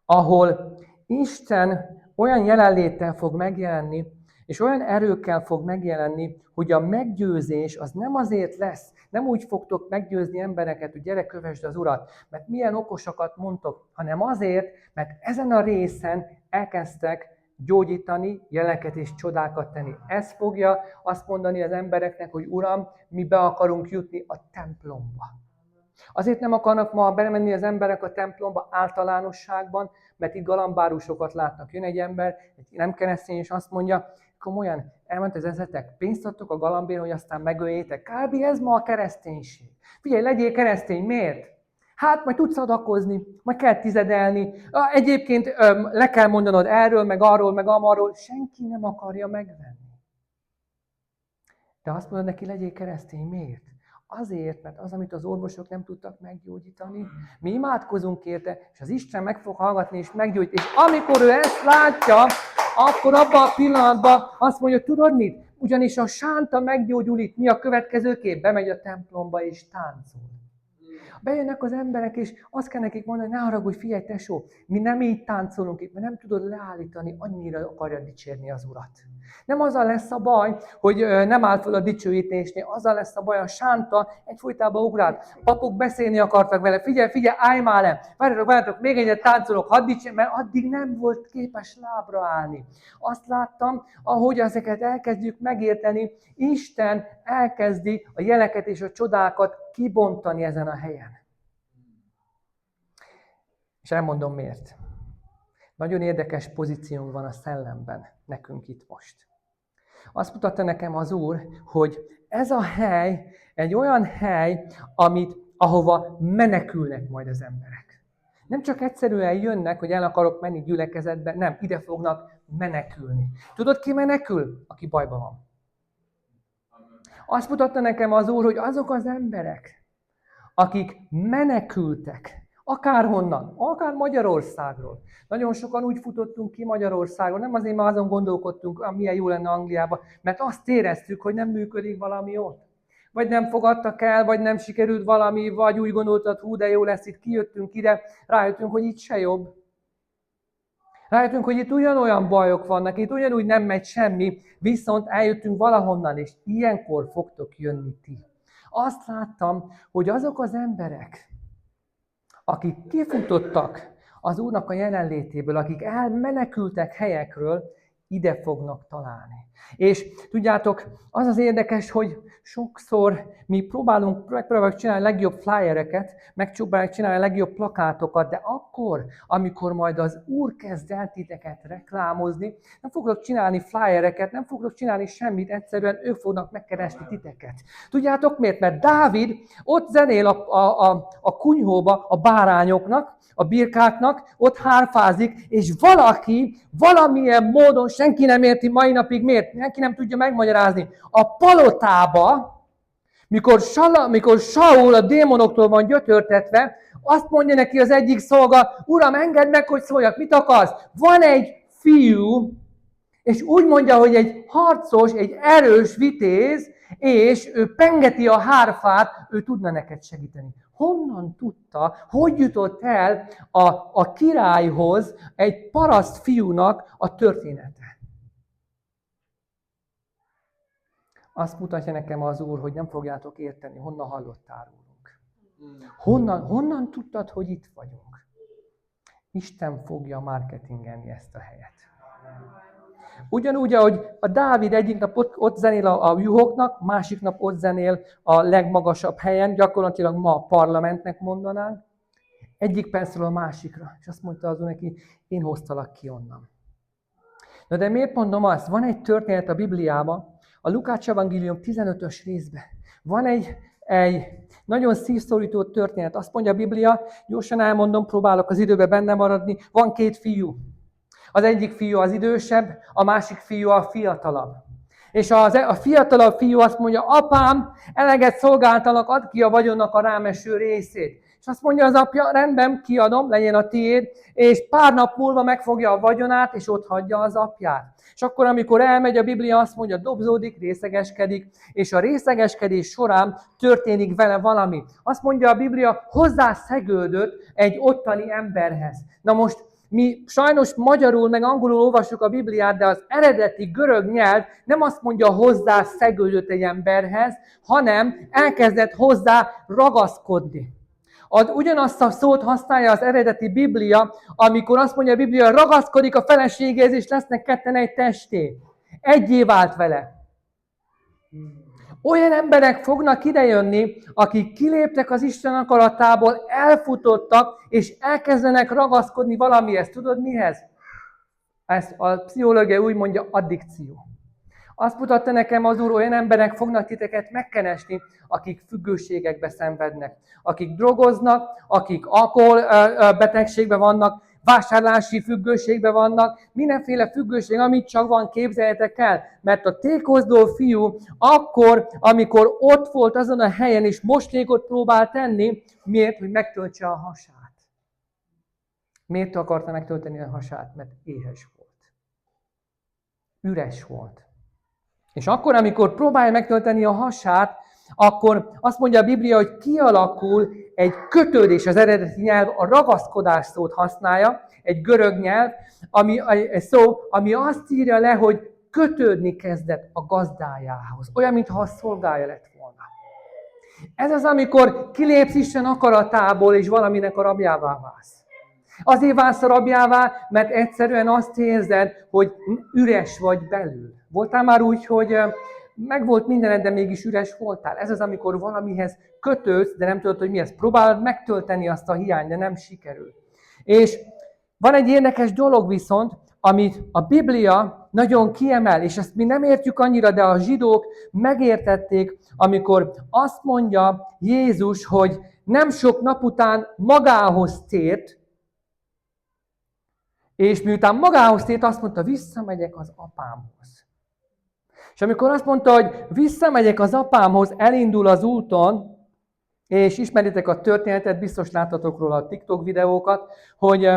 ahol Isten olyan jelenléttel fog megjelenni, és olyan erőkkel fog megjelenni, hogy a meggyőzés az nem azért lesz, nem úgy fogtok meggyőzni embereket, hogy gyere, kövesd az Urat, mert milyen okosakat mondtok, hanem azért, mert ezen a részen elkezdtek gyógyítani, jeleket és csodákat tenni. Ez fogja azt mondani az embereknek, hogy Uram, mi be akarunk jutni a templomba. Azért nem akarnak ma bemenni az emberek a templomba általánosságban, mert itt galambárusokat látnak. Jön egy ember, egy nem keresztény, és azt mondja, komolyan, elment az ezetek, pénzt adtok a galambért, hogy aztán megöljétek. Kb. Ez ma a kereszténység. Figyelj, legyél keresztény, miért? Hát majd tudsz adakozni, majd kell tizedelni. Egyébként le kell mondanod erről, meg arról, meg amarról. Senki nem akarja megvenni. De azt mondod neki, legyél keresztény, miért? Azért, mert az, amit az orvosok nem tudtak meggyógyítani, mi imádkozunk érte, és az Isten meg fog hallgatni és meggyógyít. És amikor ő ezt látja, akkor abban a pillanatban azt mondja, tudod mit? Ugyanis a sánta meggyógyul itt. Mi a következő kép? Bemegy a templomba és táncol. Bejönnek az emberek, és azt kell nekik mondani, ne haragudj, figyelj tesó, mi nem így táncolunk itt, mert nem tudod leállítani, annyira akarja dicsérni az Urat. Nem azzal lesz a baj, hogy nem áll fel a dicsőítésnél, azzal lesz a baj, a sánta egyfolytában ugrált. Papok beszélni akartak vele, figyelj, állj már le, várjatok, még egyet táncolok, hadd dicsérj, mert addig nem volt képes lábra állni. Azt láttam, ahogy ezeket elkezdjük megérteni, Isten elkezdi a jeleket és a csodákat kibontani ezen a helyen. És elmondom miért. Nagyon érdekes pozíciónk van a szellemben, nekünk itt most. Azt mutatta nekem az Úr, hogy ez a hely egy olyan hely, ahova menekülnek majd az emberek. Nem csak egyszerűen jönnek, hogy el akarok menni gyülekezetbe, nem, ide fognak menekülni. Tudod, ki menekül? Aki bajban van. Azt mutatta nekem az Úr, hogy azok az emberek, akik menekültek, Akárhonnan, akár Magyarországról. Nagyon sokan úgy futottunk ki Magyarországról, nem azért, mert azon gondolkodtunk, milyen jó lenne Angliában, mert azt éreztük, hogy nem működik valami ott. Vagy nem fogadtak el, vagy nem sikerült valami, vagy úgy gondoltad, hú, de jó lesz, itt kijöttünk ide, rájöttünk, hogy itt se jobb. Rájöttünk, hogy itt ugyanolyan bajok vannak, itt ugyanúgy nem megy semmi, viszont eljöttünk valahonnan, és ilyenkor fogtok jönni ti. Azt láttam, hogy azok az emberek, akik kifutottak az Úrnak a jelenlétéből, akik elmenekültek helyekről, ide fognak találni. És tudjátok, az az érdekes, hogy sokszor mi megpróbálunk csinálni a legjobb flyereket, megpróbáljuk csinálni a legjobb plakátokat, de akkor, amikor majd az Úr kezd el titeket reklámozni, nem fogok csinálni flyereket, nem fogok csinálni semmit, egyszerűen ők fognak megkeresni titeket. Tudjátok miért? Mert Dávid ott zenél a kunyhóba a bárányoknak, a birkáknak, ott hárfázik, és valaki valamilyen módon, senki nem érti mai napig miért, senki nem tudja megmagyarázni, a palotába, mikor Saul a démonoktól van gyötörtetve, azt mondja neki az egyik szolga, Uram, engedd meg, hogy szóljak, mit akarsz? Van egy fiú, és úgy mondja, hogy egy harcos, egy erős vitéz, és ő pengeti a hárfát, ő tudna neked segíteni. Honnan tudta, hogy jutott el a királyhoz egy paraszt fiúnak a története? Azt mutatja nekem az Úr, hogy nem fogjátok érteni, honnan hallottál rólunk. Honnan tudtad, hogy itt vagyunk? Isten fogja marketingelni ezt a helyet. Ugyanúgy, ahogy a Dávid egyik nap ott zenél a juhoknak, másik nap ott zenél a legmagasabb helyen, gyakorlatilag ma a parlamentnek mondanánk, egyik percről a másikra. És azt mondta az Úr neki, én hoztalak ki onnan. Na de miért mondom azt? Van egy történet a Bibliában, a Lukács evangélium 15-ös részben. Van egy nagyon szívszorító történet. Azt mondja a Biblia, gyorsan elmondom, próbálok az időbe benne maradni. Van két fiú. Az egyik fiú az idősebb, a másik fiú a fiatalabb. És a fiatalabb fiú azt mondja, apám, eleget szolgáltanak, add ki a vagyonnak a rám eső részét. És azt mondja az apja, rendben, kiadom, legyen a tiéd, és pár nap múlva megfogja a vagyonát, és ott hagyja az apját. És akkor, amikor elmegy, a Biblia azt mondja, dobzódik, részegeskedik, és a részegeskedés során történik vele valami. Azt mondja a Biblia, hozzászegődött egy ottani emberhez. Na most, mi sajnos magyarul, meg angolul olvassuk a Bibliát, de az eredeti görög nyelv nem azt mondja, hozzá szegődött egy emberhez, hanem elkezdett hozzá ragaszkodni. Ugyanazt a szót használja az eredeti Biblia, amikor azt mondja a Biblia, ragaszkodik a feleségéhez, és lesznek ketten egy testé. Egyé vált vele. Olyan emberek fognak idejönni, akik kiléptek az Isten akaratából, elfutottak, és elkezdenek ragaszkodni valamihez. Tudod mihez? Ezt a pszichológia úgy mondja, addikció. Azt mutatta nekem az Úr, olyan emberek fognak titeket megkeresni, akik függőségekbe szenvednek. Akik drogoznak, akik alkoholbetegségben vannak, vásárlási függőségben vannak, mindenféle függőség, amit csak van, képzeljetek el. Mert a tékozdó fiú akkor, amikor ott volt azon a helyen, és moslékot próbált tenni, miért? Hogy megtöltse a hasát. Miért akarta megtölteni a hasát? Mert éhes volt. Üres volt. És akkor, amikor próbálja megtölteni a hasát, akkor azt mondja a Biblia, hogy kialakul egy kötődés, az eredeti nyelv a ragaszkodás szót használja, egy görög nyelv, ami azt írja le, hogy kötődni kezdett a gazdájához. Olyan, mintha a szolgája lett volna. Ez az, amikor kilépsz Isten akaratából, és valaminek a rabjává válsz. Azért válsz a rabjává, mert egyszerűen azt érzed, hogy üres vagy belül. Voltál már úgy, hogy megvolt mindened, de mégis üres voltál. Ez az, amikor valamihez kötődsz, de nem tudod, hogy mihez. Próbálod megtölteni azt a hiányt, de nem sikerül. És van egy érdekes dolog viszont, amit a Biblia nagyon kiemel, és ezt mi nem értjük annyira, de a zsidók megértették, amikor azt mondja Jézus, hogy nem sok nap után magához tért, és miután magához tért, azt mondta, visszamegyek az apámhoz. És amikor azt mondta, hogy visszamegyek az apámhoz, elindul az úton, És ismeritek a történetet, biztos láttatok róla a TikTok videókat, hogy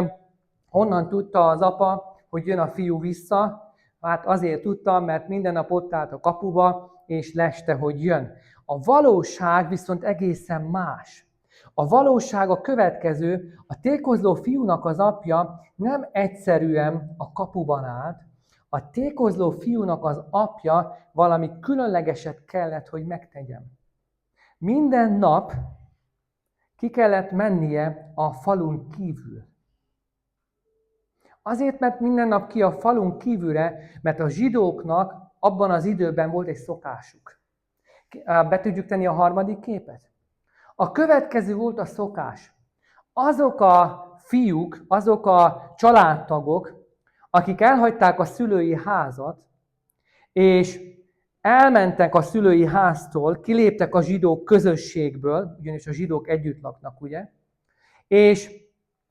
honnan tudta az apa, hogy jön a fiú vissza. Hát azért tudta, mert minden nap ott állt a kapuba, és leste, hogy jön. A valóság viszont egészen más. A valóság a következő, a tékozló fiúnak az apja nem egyszerűen a kapuban állt, a tékozló fiúnak az apja valami különlegeset kellett, hogy megtegyen. Minden nap ki kellett mennie a falun kívül. Azért, mert minden nap ki a falun kívülre, mert a zsidóknak abban az időben volt egy szokásuk. Be tudjuk tenni a harmadik képet? A következő volt a szokás. Azok a fiúk, azok a családtagok, akik elhagyták a szülői házat, és elmentek a szülői háztól, kiléptek a zsidók közösségből, ugyanis a zsidók együtt laknak, ugye? És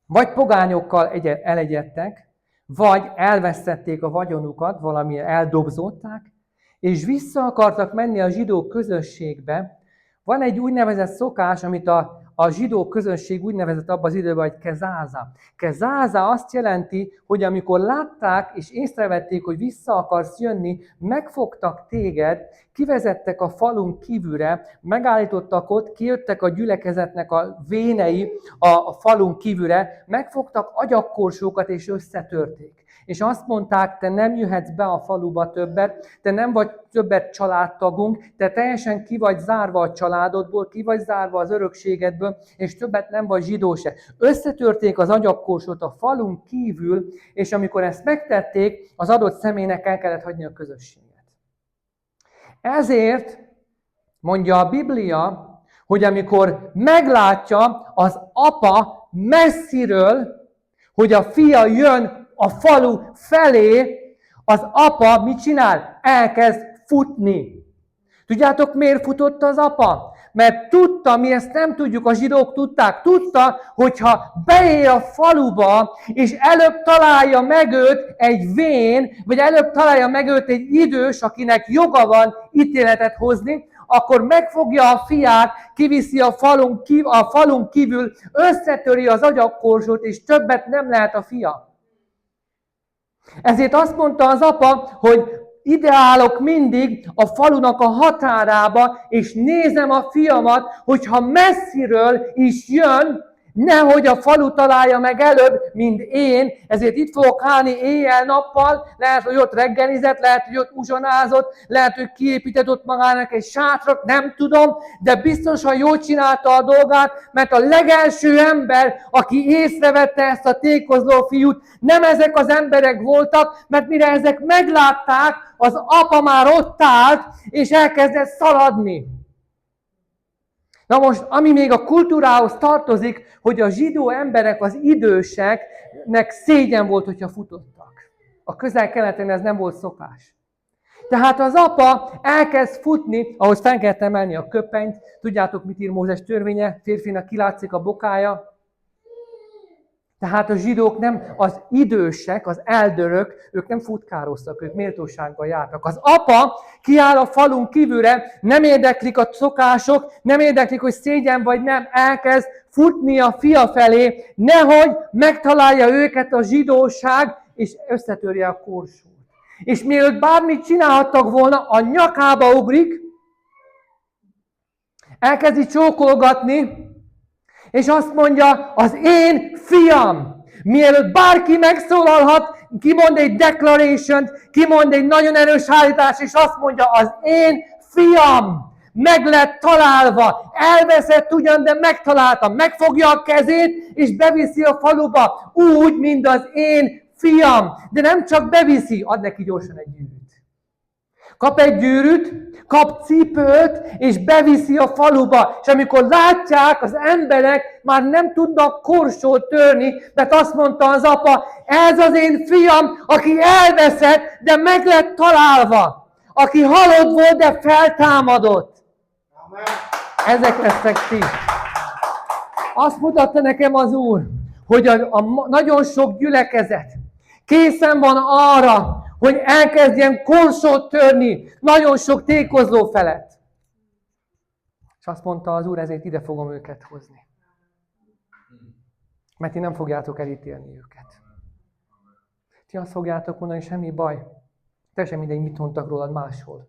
vagy pogányokkal elegyedtek, vagy elvesztették a vagyonukat, valamilyen eldobzották, és vissza akartak menni a zsidó közösségbe. Van egy úgynevezett szokás, amit a zsidó közösség úgy nevezett abban az időben, hogy kezáza. Kezáza azt jelenti, hogy amikor látták és észrevették, hogy vissza akarsz jönni, megfogtak téged, kivezettek a falun kívülre, megállítottak ott, kijöttek a gyülekezetnek a vénei a falun kívülre, megfogtak agyakkorsókat és összetörték. És azt mondták, te nem jöhetsz be a faluba többet, te nem vagy többet családtagunk, te teljesen ki vagy zárva a családodból, ki vagy zárva az örökségedből, és többet nem vagy zsidó se. Összetörték az agyakkorsót a falun kívül, és amikor ezt megtették, az adott személynek el kellett hagyni a közösséget. Ezért mondja a Biblia, hogy amikor meglátja az apa messziről, hogy a fia jön a falu felé, az apa mit csinál? Elkezd futni. Tudjátok, miért futott az apa? Mert tudta, mi ezt nem tudjuk, a zsidók tudták, tudta, hogyha beér a faluba, és előbb találja meg őt egy vén, vagy előbb találja meg őt egy idős, akinek joga van ítéletet hozni, akkor megfogja a fiát, kiviszi a falun kívül, összetöri az agyakkorsót, és többet nem lehet a fia. Ezért azt mondta az apa, hogy ide állok mindig a falunak a határába, és nézem a fiamat, hogyha messziről is jön, nehogy a falu találja meg előbb, mint én, ezért itt fogok állni éjjel-nappal, lehet, hogy ott reggelizett, lehet, hogy ott uzsonázott, lehet, hogy kiépített ott magának egy sátrat, nem tudom, de biztosan jól csinálta a dolgát, mert a legelső ember, aki észrevette ezt a tékozló fiút, nem ezek az emberek voltak, mert mire ezek meglátták, az apa már ott állt, és elkezdett szaladni. Na most, ami még a kultúrához tartozik, hogy a zsidó emberek, az időseknek szégyen volt, hogyha futottak. A Közel-Keleten ez nem volt szokás. Tehát az apa elkezd futni, ahhoz fel kellett emelni a köpenyt. Tudjátok, mit ír Mózes törvénye? Férfinak kilátszik a bokája. Tehát a zsidók nem, az idősek, az eldörök, ők nem futkároztak, ők méltósággal jártak. Az apa kiáll a falun kívülre, nem érdeklik a szokások, nem érdeklik, hogy szégyen vagy nem, elkezd futni a fia felé, nehogy megtalálja őket a zsidóság, és összetörje a korsót. És mielőtt bármit csinálhattak volna, a nyakába ugrik, elkezdi csókolgatni, és azt mondja, az én fiam, mielőtt bárki megszólalhat, kimond egy declaration-t, kimond egy nagyon erős állítást, és azt mondja, az én fiam meg lett találva, elveszett ugyan, de megtaláltam, megfogja a kezét, és beviszi a faluba, úgy, mint az én fiam. De nem csak beviszi, ad neki gyorsan egy gyűrűt. Kap egy gyűrűt, kap cipőt, és beviszi a faluba. És amikor látják, az emberek már nem tudnak korsót törni, mert azt mondta az apa, ez az én fiam, aki elveszett, de meg lett találva. Aki halott volt, de feltámadott. Amen. Ezek lesznek ti. Azt mutatta nekem az Úr, hogy a nagyon sok gyülekezet készen van arra, hogy elkezdjen korsót törni nagyon sok tékozló felett. És azt mondta az Úr, ezért ide fogom őket hozni. Mert ti nem fogjátok elítélni őket. Ti azt fogjátok mondani, semmi baj. Teljesen mindegy, mit mondtak rólad máshol.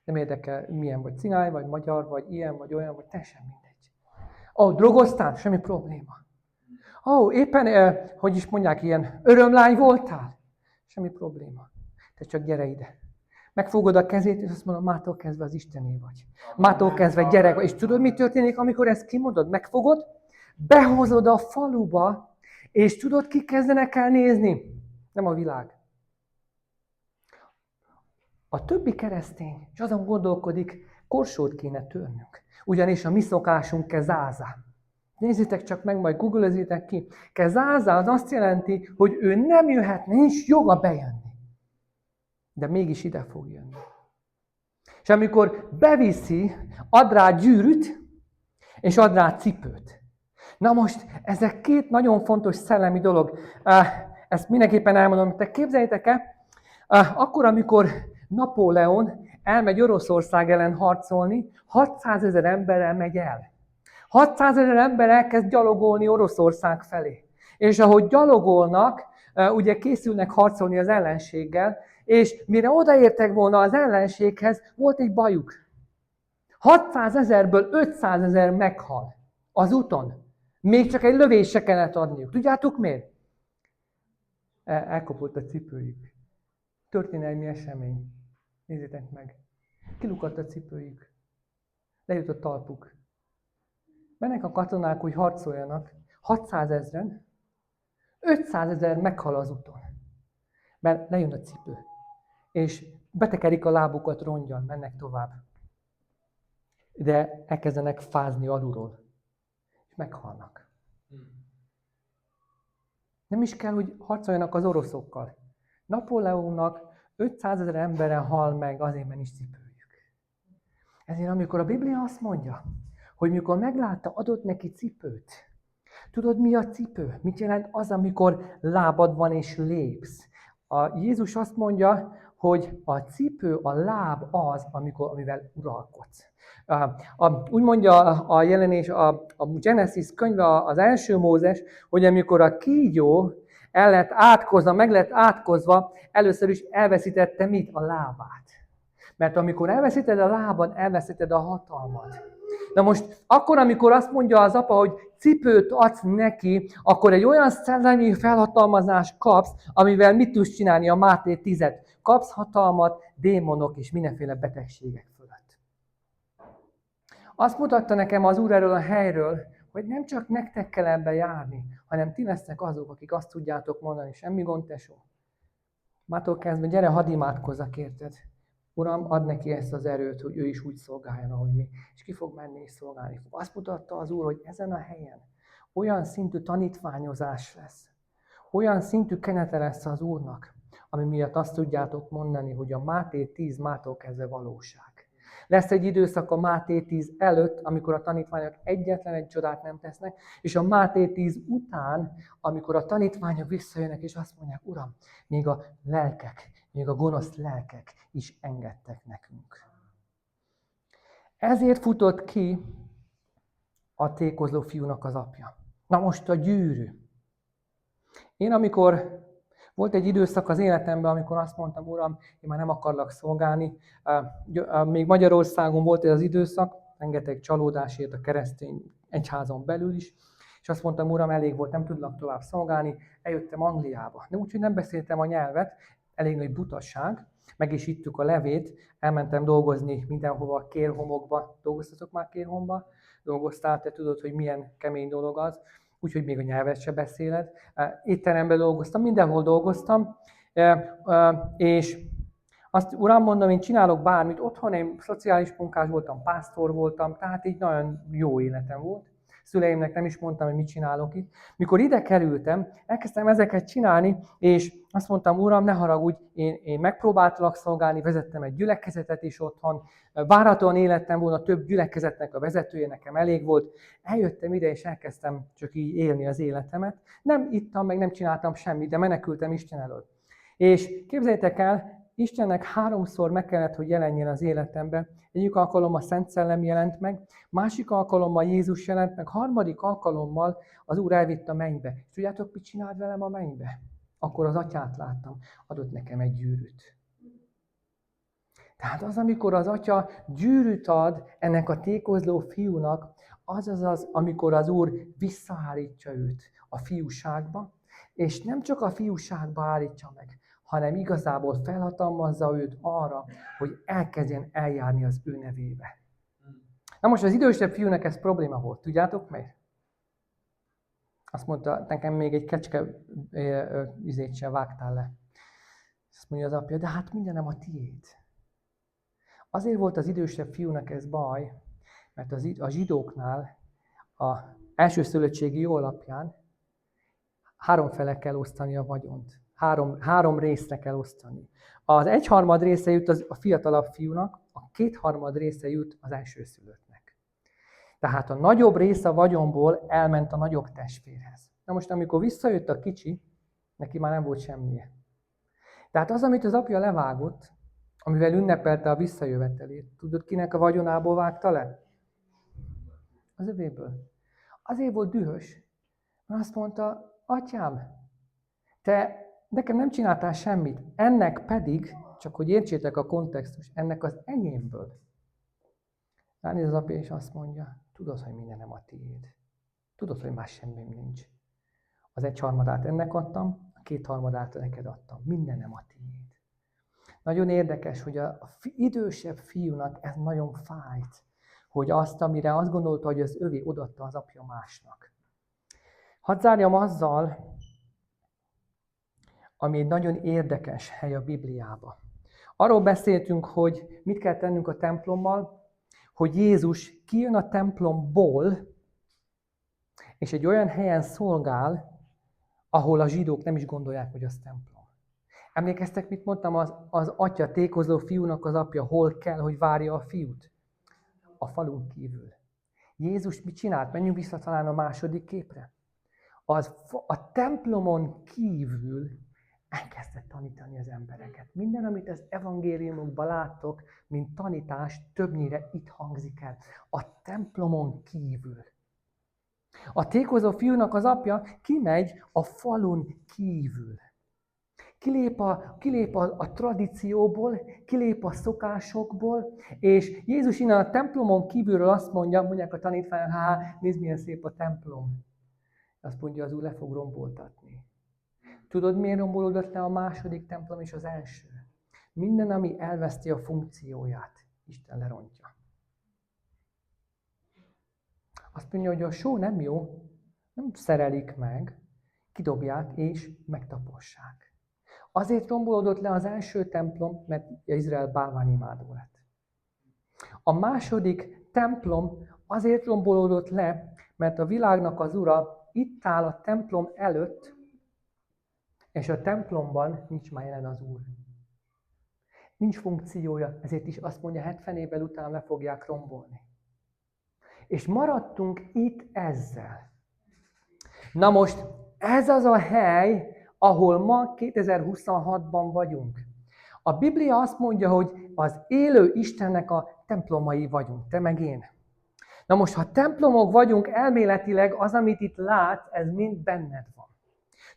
Nem érdekel, milyen vagy cigány, vagy magyar, vagy ilyen, vagy olyan, vagy teljesen mindegy. Drogoztál? Semmi probléma. Éppen, hogy is mondják, ilyen örömlány voltál? Semmi probléma. Te csak gyere ide. Megfogod a kezét, és azt mondod, mától kezdve az Istené vagy. Mától kezdve gyerek vagy. És tudod, mi történik, amikor ezt kimondod? Megfogod, behozod a faluba, és tudod, ki kezdenek el nézni? Nem a világ. A többi keresztény, és azon gondolkodik, korsót kéne törnünk. Ugyanis a mi szokásunk kezázá. Nézzétek csak meg, majd googlezitek ki. Kezázá az azt jelenti, hogy ő nem jöhet, nincs joga bejönni. De mégis ide fog jönni. És amikor beviszi, ad rá gyűrűt, és ad rá cipőt. Na most, ezek két nagyon fontos szellemi dolog. Ezt mindenképpen elmondom. Te képzeljétek el, akkor, amikor Napóleon elmegy Oroszország ellen harcolni, 600 000 emberrel megy el. 600 000 ember elkezd gyalogolni Oroszország felé. És ahogy gyalogolnak, ugye készülnek harcolni az ellenséggel, és mire odaértek volna az ellenséghez, volt egy bajuk. 600 000-ből 500 000 meghal az úton. Még csak egy lövést se kellett adniuk. Tudjátok miért? Elkopott a cipőjük. Történelmi esemény. Nézzétek meg. Kilukadt a cipőjük. Lejött a talpuk. Mennek a katonák, hogy harcoljanak. 600 000-en. 500 000 meghal az úton. Mert lejön a cipő. És betekerik a lábukat rongyal, mennek tovább. De elkezdenek fázni alulról. És meghalnak. Nem is kell, hogy harcoljanak az oroszokkal. Napóleonnak 500 000 emberen hal meg, azért mert nincs cipőjük. Ezért amikor a Biblia azt mondja, hogy mikor meglátta, adott neki cipőt. Tudod, mi a cipő? Mit jelent az, amikor lábad van és lépsz? Jézus azt mondja, hogy a cipő, a láb az, amivel uralkodsz. Úgy mondja a jelenés, a Genesis könyve, az első Mózes, hogy amikor a kígyó el lett átkozva, meg lett átkozva, először is elveszítette mit? A lábát. Mert amikor elveszíted a lábad, elveszíted a hatalmat. Na most, akkor, amikor azt mondja az apa, hogy cipőt adsz neki, akkor egy olyan szellemi felhatalmazást kapsz, amivel mit tudsz csinálni a Máté 10-et. Kapsz hatalmat, démonok és mindenféle betegségek fölött. Azt mutatta nekem az Úr erről a helyről, hogy nem csak nektek kell ebbe járni, hanem ti lesznek azok, akik azt tudjátok mondani, semmi gond, tesó. Mától kezdve, gyere, hadd imádkozzak, érted? Uram, add neki ezt az erőt, hogy ő is úgy szolgáljon, ahogy mi. És ki fog menni és szolgálni fog. Azt mutatta az Úr, hogy ezen a helyen olyan szintű tanítványozás lesz, olyan szintű kenete lesz az Úrnak, ami miatt azt tudjátok mondani, hogy a Máté 10 mától kezdve valóság. Lesz egy időszak a Máté 10 előtt, amikor a tanítványok egyetlen egy csodát nem tesznek, és a Máté 10 után, amikor a tanítványok visszajönnek, és azt mondják, Uram, még a lelkek, még a gonosz lelkek is engedtek nekünk. Ezért futott ki a tékozló fiúnak az apja. Na most a gyűrű. Én amikor volt egy időszak az életemben, amikor azt mondtam, Uram, én már nem akarlak szolgálni. Még Magyarországon volt ez az időszak, rengeteg csalódásért a keresztény egyházon belül is, és azt mondtam, Uram, elég volt, nem tudlak tovább szolgálni, eljöttem Angliába. De úgyhogy nem beszéltem a nyelvet, elég nagy butasság, meg is ittük a levét, elmentem dolgozni mindenhova, Kérhomokba. Dolgoztatok már Kérhomba? Dolgoztál, te tudod, hogy milyen kemény dolog az, úgyhogy még a nyelvet se beszéled. Étteremben dolgoztam, mindenhol dolgoztam, és azt, Uram, mondom, én csinálok bármit. Otthon én szociális munkás voltam, pásztor voltam, tehát így nagyon jó életem volt. Szüleimnek nem is mondtam, hogy mit csinálok itt. Mikor ide kerültem, elkezdtem ezeket csinálni, és azt mondtam, Uram, ne haragudj, én megpróbáltalak szolgálni, vezettem egy gyülekezetet is otthon, várhatóan élettem volna több gyülekezetnek a vezetője, nekem elég volt. Eljöttem ide, és elkezdtem csak így élni az életemet. Nem ittam, meg nem csináltam semmit, de menekültem Isten elől. És képzeljétek el, Istennek 3-szor meg kellett, hogy jelenjen az életembe. Egyik alkalommal Szent Szellem jelent meg, másik alkalommal Jézus jelent meg, harmadik alkalommal az Úr elvitt a mennybe. És tudjátok, mit csinált velem a mennybe? Akkor az Atyát láttam, adott nekem egy gyűrűt. Tehát az, amikor az Atya gyűrűt ad ennek a tékozló fiúnak, az, amikor az Úr visszaállítja őt a fiúságba, és nem csak a fiúságba állítja meg, hanem igazából felhatalmazza őt arra, hogy elkezdjen eljárni az ő nevébe. Na most az idősebb fiúnak ez probléma volt. Tudjátok miért? Azt mondta, nekem még egy kecske üzét sem vágtál le. Azt mondja az apja, de hát mindenem a tiéd. Azért volt az idősebb fiúnak ez baj, mert a zsidóknál az elsőszülöttségi jó alapján 3 fele kell osztani a vagyont. 3 részre kell osztani. Az 1/3 része jut a fiatalabb fiúnak, a 2/3 része jut az elsőszülöttnek. Tehát a nagyobb része a vagyonból elment a nagyobb testvérhez. Na most, amikor visszajött a kicsi, neki már nem volt semmije. Tehát az, amit az apja levágott, amivel ünnepelte a visszajövetelét, tudod, kinek a vagyonából vágta le? Az övéből. Azért volt dühös, mert azt mondta, atyám, te nekem nem csináltál semmit, ennek pedig, csak hogy értsétek a kontextust, ennek az enyémből. Ránéz az apja és azt mondja, tudod, hogy mindenem a tiéd. Tudod, hogy más semmim nincs. Az 1/3 ennek adtam, a 2/3 neked adtam. Mindenem a tiéd. Nagyon érdekes, hogy az idősebb fiúnak ez nagyon fájt, hogy azt, amire azt gondolta, hogy az övé, odaadta az apja másnak. Hadd zárjam azzal, ami egy nagyon érdekes hely a Bibliában. Arról beszéltünk, hogy mit kell tennünk a templommal, hogy Jézus kijön a templomból, és egy olyan helyen szolgál, ahol a zsidók nem is gondolják, hogy az templom. Emlékeztek, mit mondtam? Az atya tékozló fiúnak az apja hol kell, hogy várja a fiút? A falun kívül. Jézus mit csinált? Menjünk vissza talán a második képre. A templomon kívül elkezdett tanítani az embereket. Minden, amit az evangéliumokban láttok, mint tanítás, többnyire itt hangzik el. A templomon kívül. A fiúnak az apja kimegy a falun kívül. Kilép a tradícióból, kilép a szokásokból, és Jézus innen a templomon kívülről azt mondják a tanítványok, nézd milyen szép a templom. Azt mondja, az Úr le fog romboltatni. Tudod, miért rombolódott le a második templom és az első? Minden, ami elveszti a funkcióját, Isten lerontja. Azt mondja, hogy a só nem jó, nem szerelik meg, kidobják és megtapossák. Azért rombolódott le az első templom, mert Izrael bálványimádó lett. A második templom azért rombolódott le, mert a világnak az ura itt áll a templom előtt, és a templomban nincs már jelen az Úr. Nincs funkciója, ezért is azt mondja, 70 évvel után le fogják rombolni. És maradtunk itt ezzel. Na most, ez az a hely, ahol ma 2026-ban vagyunk. A Biblia azt mondja, hogy az élő Istennek a templomai vagyunk, te meg én. Na most, ha templomok vagyunk, elméletileg az, amit itt látsz, ez mind benned van.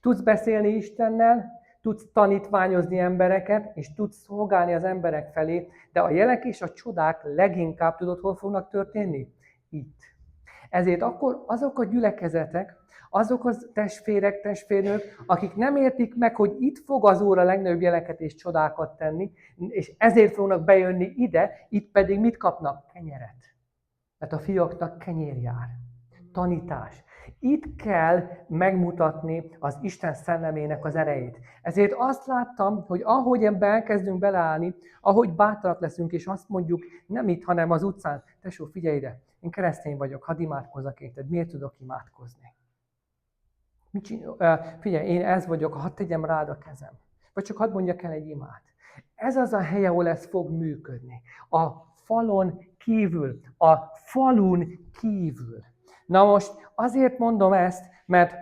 Tudsz beszélni Istennel, tudsz tanítványozni embereket, és tudsz szolgálni az emberek felé, de a jelek és a csodák leginkább tudod, hol fognak történni? Itt. Ezért akkor azok a gyülekezetek, azok az testvérek, testvérnők, akik nem értik meg, hogy itt fog az Úr a legnagyobb jeleket és csodákat tenni, és ezért fognak bejönni ide, itt pedig mit kapnak? Kenyeret. Mert a fiaknak kenyér jár. Tanítás. Itt kell megmutatni az Isten szellemének az erejét. Ezért azt láttam, hogy ahogy ebben elkezdünk beleállni, ahogy bátrak leszünk, és azt mondjuk, nem itt, hanem az utcán, tesó, figyelj ide, én keresztény vagyok, hadd imádkozzak érted, miért tudok imádkozni? Figyelj, én ez vagyok, hadd tegyem rád a kezem. Vagy csak hadd mondjak el egy imát. Ez az a hely, ahol ez fog működni. A falon kívül. A falun kívül. Na most azért mondom ezt, mert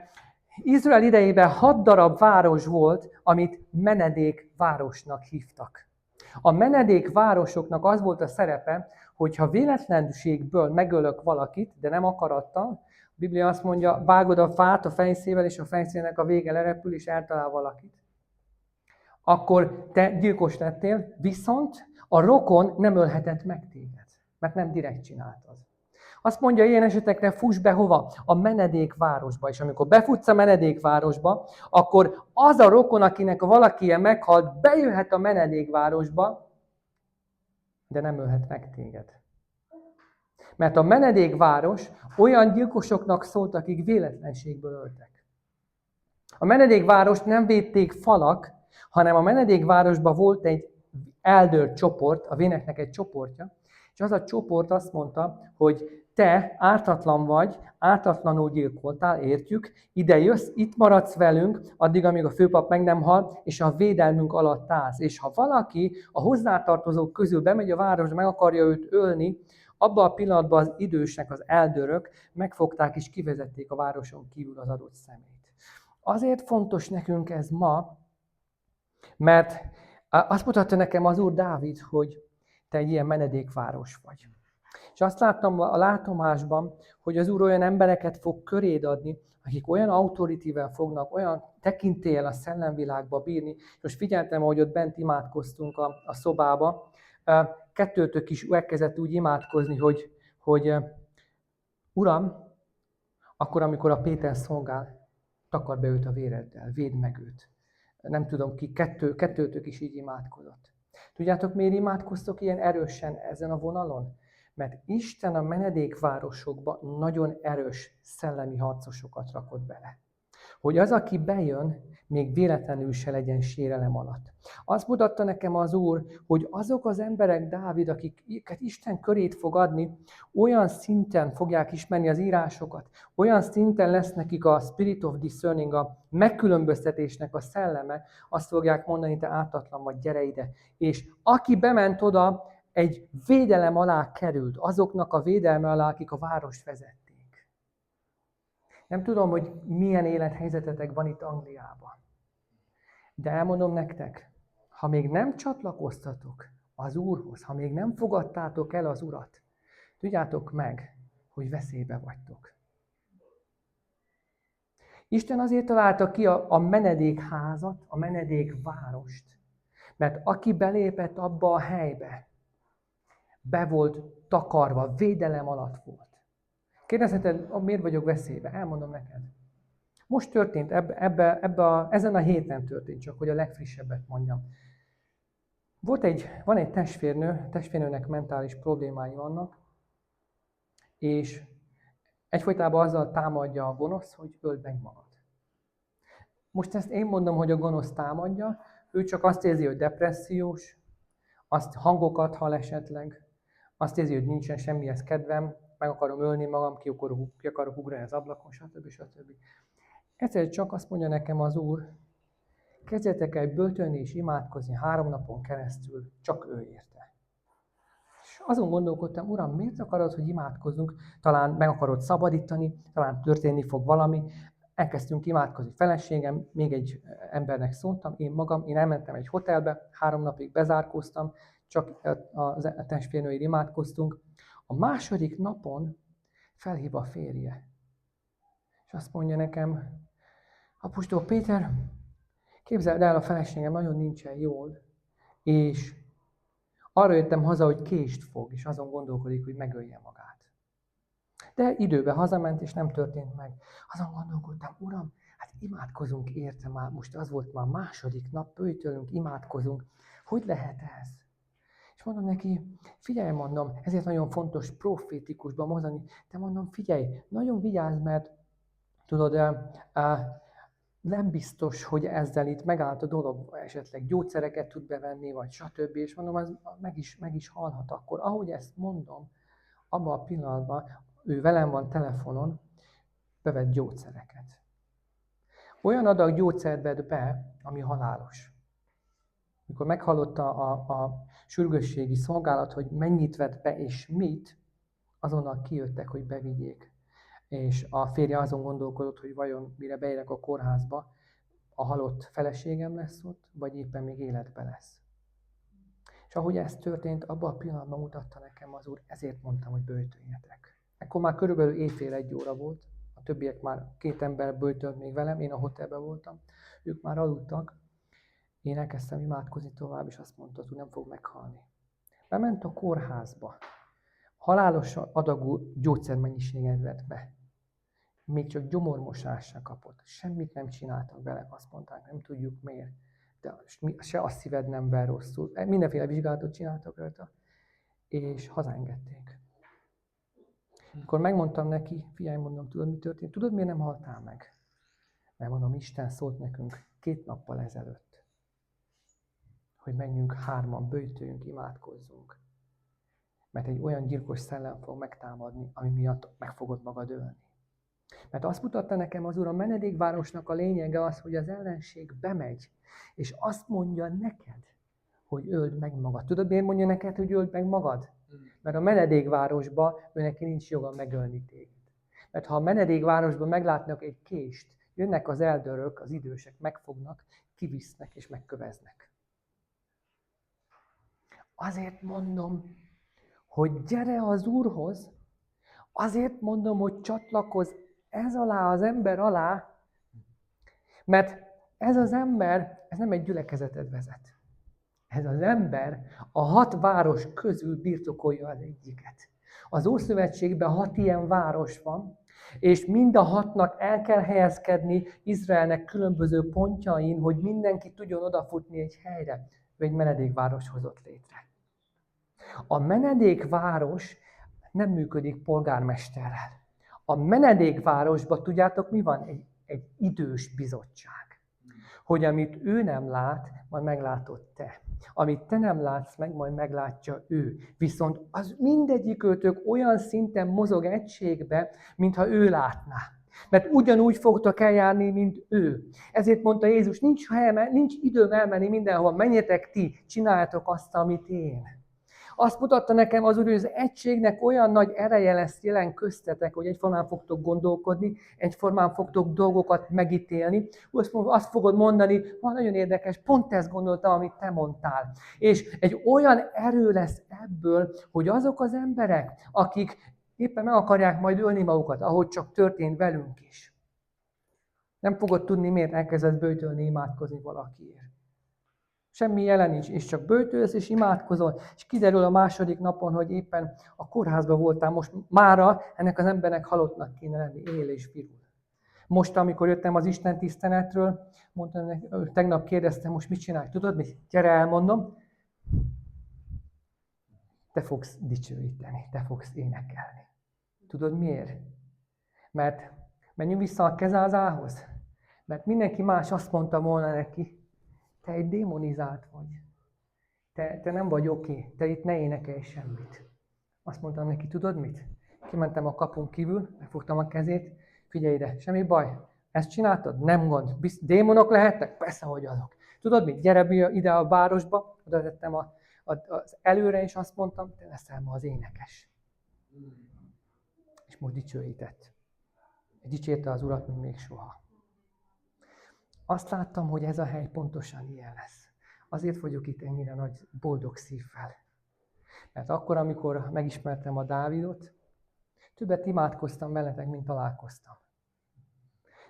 Izrael idejében 6 darab város volt, amit menedékvárosnak hívtak. A menedékvárosoknak az volt a szerepe, hogyha véletlenségből megölök valakit, de nem akarattal, a Biblia azt mondja, vágod a fát a fejszével, és a fejszének a vége lerepül, és eltalál valakit. Akkor te gyilkos lettél, viszont a rokon nem ölhetett meg téged, mert nem direkt csináltad. Azt mondja, ilyen esetekre fuss be hova? A menedékvárosba. És amikor befutsz a menedékvárosba, akkor az a rokon, akinek valaki meghalt, bejöhet a menedékvárosba, de nem ölhet meg téged. Mert a menedékváros olyan gyilkosoknak szólt, akik véletlenségből öltek. A menedékvárost nem védték falak, hanem a menedékvárosban volt egy eldőlt csoport, a véneknek egy csoportja, és az a csoport azt mondta, hogy te ártatlan vagy, ártatlanul gyilkoltál, értjük, ide jössz, itt maradsz velünk, addig, amíg a főpap meg nem hal, és a védelmünk alatt állsz. És ha valaki a hozzátartozók közül bemegy a városba, meg akarja őt ölni, abban a pillanatban az idősek, az eldőrök megfogták és kivezették a városon kívül az adott személyt. Azért fontos nekünk ez ma, mert azt mutatta nekem az Úr Dávid, hogy te egy ilyen menedékváros vagy. És azt láttam a látomásban, hogy az Úr olyan embereket fog köréd adni, akik olyan autoritível fognak, olyan tekintéllyel a szellemvilágba bírni. És most figyeltem, ahogy ott bent imádkoztunk a szobába, kettőtök is elkezdett úgy imádkozni, hogy Uram, akkor, amikor a Péter szolgál, takard be őt a véreddel, védd meg őt. Nem tudom ki, kettőtök is így imádkozott. Tudjátok, miért imádkoztok ilyen erősen ezen a vonalon? Mert Isten a menedékvárosokba nagyon erős szellemi harcosokat rakott bele. Hogy az, aki bejön, még véletlenül se legyen sérelem alatt. Azt mutatta nekem az Úr, hogy azok az emberek, Dávid, akiket Isten körét fog adni, olyan szinten fogják ismerni az írásokat, olyan szinten lesz nekik a spirit of discerning, a megkülönböztetésnek a szelleme, azt fogják mondani, te ártatlan vagy, gyere ide. És aki bement oda, egy védelem alá került, azoknak a védelme alá, akik a várost vezették. Nem tudom, hogy milyen élethelyzetetek van itt Angliában. De elmondom nektek, ha még nem csatlakoztatok az Úrhoz, ha még nem fogadtátok el az Urat, tudjátok meg, hogy veszélybe vagytok. Isten azért találta ki a menedékházat, a menedékvárost, mert aki belépett abba a helybe, be volt takarva, védelem alatt volt. Kérdezheted, miért vagyok veszélybe? Elmondom neked. Most történt, ezen a héten történt, csak hogy a legfrissebbet mondjam. Van egy testvérnőnek mentális problémái vannak, és egyfolytában azzal támadja a gonosz, hogy öld meg magad. Most ezt én mondom, hogy a gonosz támadja, ő csak azt érzi, hogy depressziós, azt hangokat hall esetleg, azt érzi, hogy nincsen semmihez kedvem, meg akarom ölni magam, ki akarok ugrani az ablakon, stb. Egyszer csak azt mondja nekem az Úr, kezdjetek el böjtölni és imádkozni 3 napon keresztül, csak ő érte. És azon gondolkodtam, Uram, miért akarod, hogy imádkozzunk? Talán meg akarod szabadítani, talán történni fog valami. Elkezdtünk imádkozni. Feleségem, még egy embernek szóltam, én elmentem egy hotelbe, 3 napig bezárkóztam, csak a testvérnőért imádkoztunk. A második napon felhív a férje. És azt mondja nekem, apostol Péter, képzeld el, a feleségem nagyon nincsen jól, és arra jöttem haza, hogy kést fog, és azon gondolkodik, hogy megölje magát. De időben hazament, és nem történt meg. Azon gondolkodtam, Uram, hát imádkozunk érte már, most az volt már második nap, böjtölünk, imádkozunk. Hogy lehet ez? És mondom neki, figyelj, mondom, ezért nagyon fontos profétikusban mondani, de mondom, figyelj, nagyon vigyázz, mert tudod, nem biztos, hogy ezzel itt megállt a dolog, esetleg gyógyszereket tud bevenni, vagy stb. És mondom, ez meg is halhat akkor. Ahogy ezt mondom, abban a pillanatban ő velem van telefonon, bevett gyógyszereket. Olyan adag gyógyszert vett be, ami halálos. Mikor meghallotta a sürgősségi szolgálat, hogy mennyit vett be és mit, azonnal kijöttek, hogy bevigyék. és a férje azon gondolkodott, hogy vajon mire beérek a kórházba, a halott feleségem lesz ott, vagy éppen még életben lesz. És ahogy ez történt, abban a pillanatban mutatta nekem az Úr, ezért mondtam, hogy böjtöljetek. Ekkor már körülbelül éjfél 1 óra volt, a többiek már 2 ember böjtölt még velem, én a hotelben voltam, ők már aludtak. Én elkezdtem imádkozni tovább, és azt mondta, hogy nem fog meghalni. Bement a kórházba, halálos adagú gyógyszermennyiséget vett be. Még csak gyomormosást sem kapott. Semmit nem csináltak vele, azt mondták, nem tudjuk miért. De se a szíved nem ver rosszul. Mindenféle vizsgálatot csináltak rajta, és hazaengedték. Akkor megmondtam neki, figyelj, mondom, tudod, mi történt? Tudod, miért nem haltál meg? Mert mondom, Isten szólt nekünk 2 nappal ezelőtt, hogy menjünk 3-an, böjtöljünk, imádkozzunk. Mert egy olyan gyilkos szellem fog megtámadni, ami miatt meg fogod magad ölni. Mert azt mutatta nekem az Úr, a menedékvárosnak a lényege az, hogy az ellenség bemegy, és azt mondja neked, hogy öld meg magad. Tudod, miért mondja neked, hogy öld meg magad? Mert a menedékvárosban neki nincs joga megölni téged. Mert ha a menedékvárosban meglátnak egy kést, jönnek az eldörök, az idősek, megfognak, kivisznek és megköveznek. Azért mondom, hogy gyere az Úrhoz, azért mondom, hogy csatlakozz ez alá, az ember alá, mert ez az ember, ez nem egy gyülekezetet vezet. Ez az ember a 6 város közül birtokolja az egyiket. Az Ószövetségben 6 ilyen város van, és mind a 6-nak el kell helyezkedni Izraelnek különböző pontjain, hogy mindenki tudjon odafutni egy helyre, vagy egy menedékváros hozott létre. A menedékváros nem működik polgármesterrel. A menedékvárosban tudjátok mi van? Egy idős bizottság. Hogy amit ő nem lát, majd meglátod te. Amit te nem látsz meg, majd meglátja ő. Viszont az mindegyik őtök olyan szinten mozog egységbe, mintha ő látná. Mert ugyanúgy fogtok eljárni, mint ő. Ezért mondta Jézus, nincs időm elmenni mindenhol, menjetek ti, csináljátok azt, amit én. Azt mutatta nekem az Úr, hogy az egységnek olyan nagy ereje lesz jelen köztetek, hogy egyformán fogtok gondolkodni, egyformán fogtok dolgokat megítélni. Azt fogod mondani, nagyon érdekes, pont ezt gondoltam, amit te mondtál. És egy olyan erő lesz ebből, hogy azok az emberek, akik éppen meg akarják majd ölni magukat, ahogy csak történt velünk is. Nem fogod tudni, miért elkezdesz böjtölni, imádkozni valakiért. Semmi jelen nincs, és csak böjtölsz és imádkozol, és kiderül a második napon, hogy éppen a kórházban voltál, most mára ennek az embernek halottnak kéne lenni, él és virul. Most, amikor jöttem az Isten tiszteletről, mondtam neki, tegnap kérdeztem, most mit csinálj? Tudod mit? Gyere, elmondom. Te fogsz dicsőíteni, te fogsz énekelni. Tudod miért? Mert menjünk vissza a kezázához. Mert mindenki más azt mondta volna neki, te egy démonizált vagy. Te nem vagy oké. Te itt ne énekelj semmit. Azt mondtam neki, tudod mit? Kimentem a kapun kívül, megfogtam a kezét, figyelj ide, semmi baj. Ezt csináltad? Nem gond. Démonok lehettek? Persze, hogy azok. Tudod mit? Gyere ide a városba, oda tettem az előre, és azt mondtam, te leszel ma az énekes. És most dicsőített. Dicsérte az Urat, mint még soha. Azt láttam, hogy ez a hely pontosan ilyen lesz. Azért vagyok itt ennyire nagy boldog szívvel. Mert akkor, amikor megismertem a Dávidot, többet imádkoztam veletek, mint találkoztam.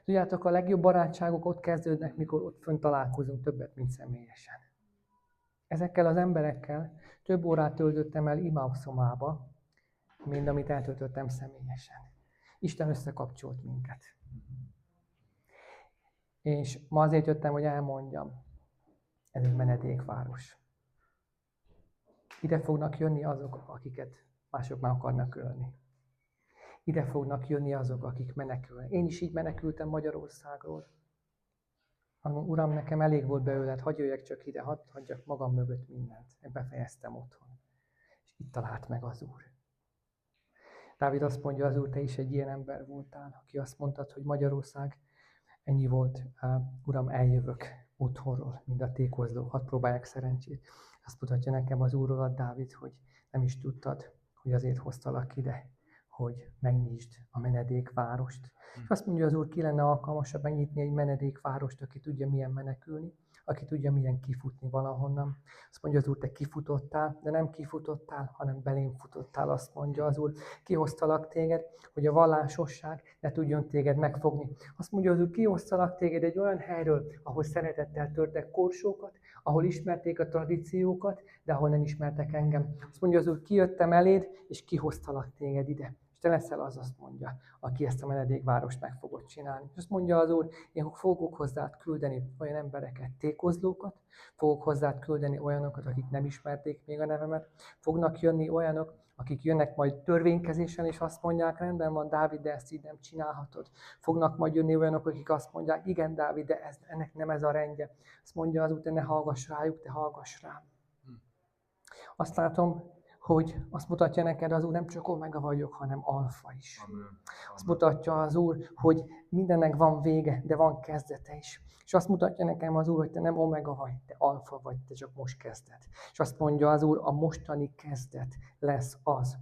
Tudjátok, a legjobb barátságok ott kezdődnek, mikor ott fönn találkozunk többet, mint személyesen. Ezekkel az emberekkel több órát töltöttem el imászomába, mint amit eltöltöttem személyesen. Isten összekapcsolt minket. És ma azért jöttem, hogy elmondjam, ez egy menedékváros. Ide fognak jönni azok, akiket mások meg akarnak ölni. Ide fognak jönni azok, akik menekülnek. Én is így menekültem Magyarországról. Uram, nekem elég volt belőled, hagyj jöjjek csak ide, hagyjak magam mögött mindent. Én befejeztem otthon. És itt talált meg az Úr. Dávid azt mondja, az Úr, te is egy ilyen ember voltál, aki azt mondtad, hogy Magyarország ennyi volt, Uram, eljövök otthonról, mind a tékozló, hadd próbálják szerencsét. Azt mutatja nekem az Úrról, Dávid, hogy nem is tudtad, hogy azért hoztalak ide, hogy megnyisd a menedékvárost. És azt mondja az Úr, ki lenne alkalmasabb megnyitni egy menedékvárost, aki tudja milyen menekülni, aki tudja milyen kifutni valahonnan. Azt mondja az Úr, te kifutottál, de nem kifutottál, hanem belém futottál, azt mondja az Úr. Kihoztalak téged, hogy a vallásosság ne tudjon téged megfogni. Azt mondja az Úr, kihoztalak téged egy olyan helyről, ahol szeretettel törtek korsókat, ahol ismerték a tradíciókat, de ahol nem ismertek engem. Azt mondja az Úr, kijöttem eléd, és kihoztalak téged ide. És te leszel az, azt mondja, aki ezt a menedékvárost meg fogod csinálni. És azt mondja az Úr, én fogok hozzád küldeni olyan embereket, tékozlókat, fogok hozzád küldeni olyanokat, akik nem ismerték még a nevemet, fognak jönni olyanok, akik jönnek majd törvénykezésen, és azt mondják, rendben van, Dávid, de ezt így nem csinálhatod. Fognak majd jönni olyanok, akik azt mondják, igen, Dávid, de ennek nem ez a rendje. Azt mondja az Úr, te ne hallgass rájuk, te hallgass rám. Azt látom, hogy azt mutatja neked az Úr, nem csak omega vagyok, hanem alfa is. Amen. Azt mutatja az Úr, hogy mindennek van vége, de van kezdete is. És azt mutatja nekem az Úr, hogy te nem omega vagy, te alfa vagy, te csak most kezded. És azt mondja az Úr, a mostani kezdet lesz az,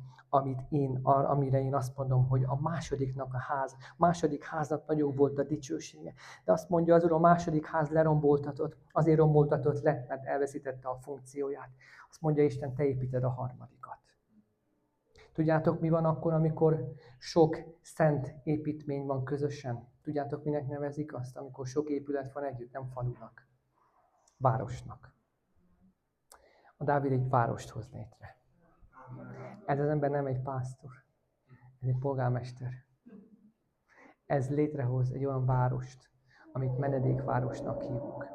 amire én azt mondom, hogy a másodiknak a ház, második háznak nagyobb volt a dicsősége. De azt mondja az Úr, a második ház leromboltatott, azért romboltatott le, mert elveszítette a funkcióját. Azt mondja Isten, te építed a harmadikat. Tudjátok, mi van akkor, amikor sok szent építmény van közösen? Tudjátok, minek nevezik azt, amikor sok épület van együtt, nem falunak, városnak. A Dávid egy várost hoz létre. Ez az ember nem egy pásztor, ez egy polgármester. Ez létrehoz egy olyan várost, amit menedékvárosnak hívunk.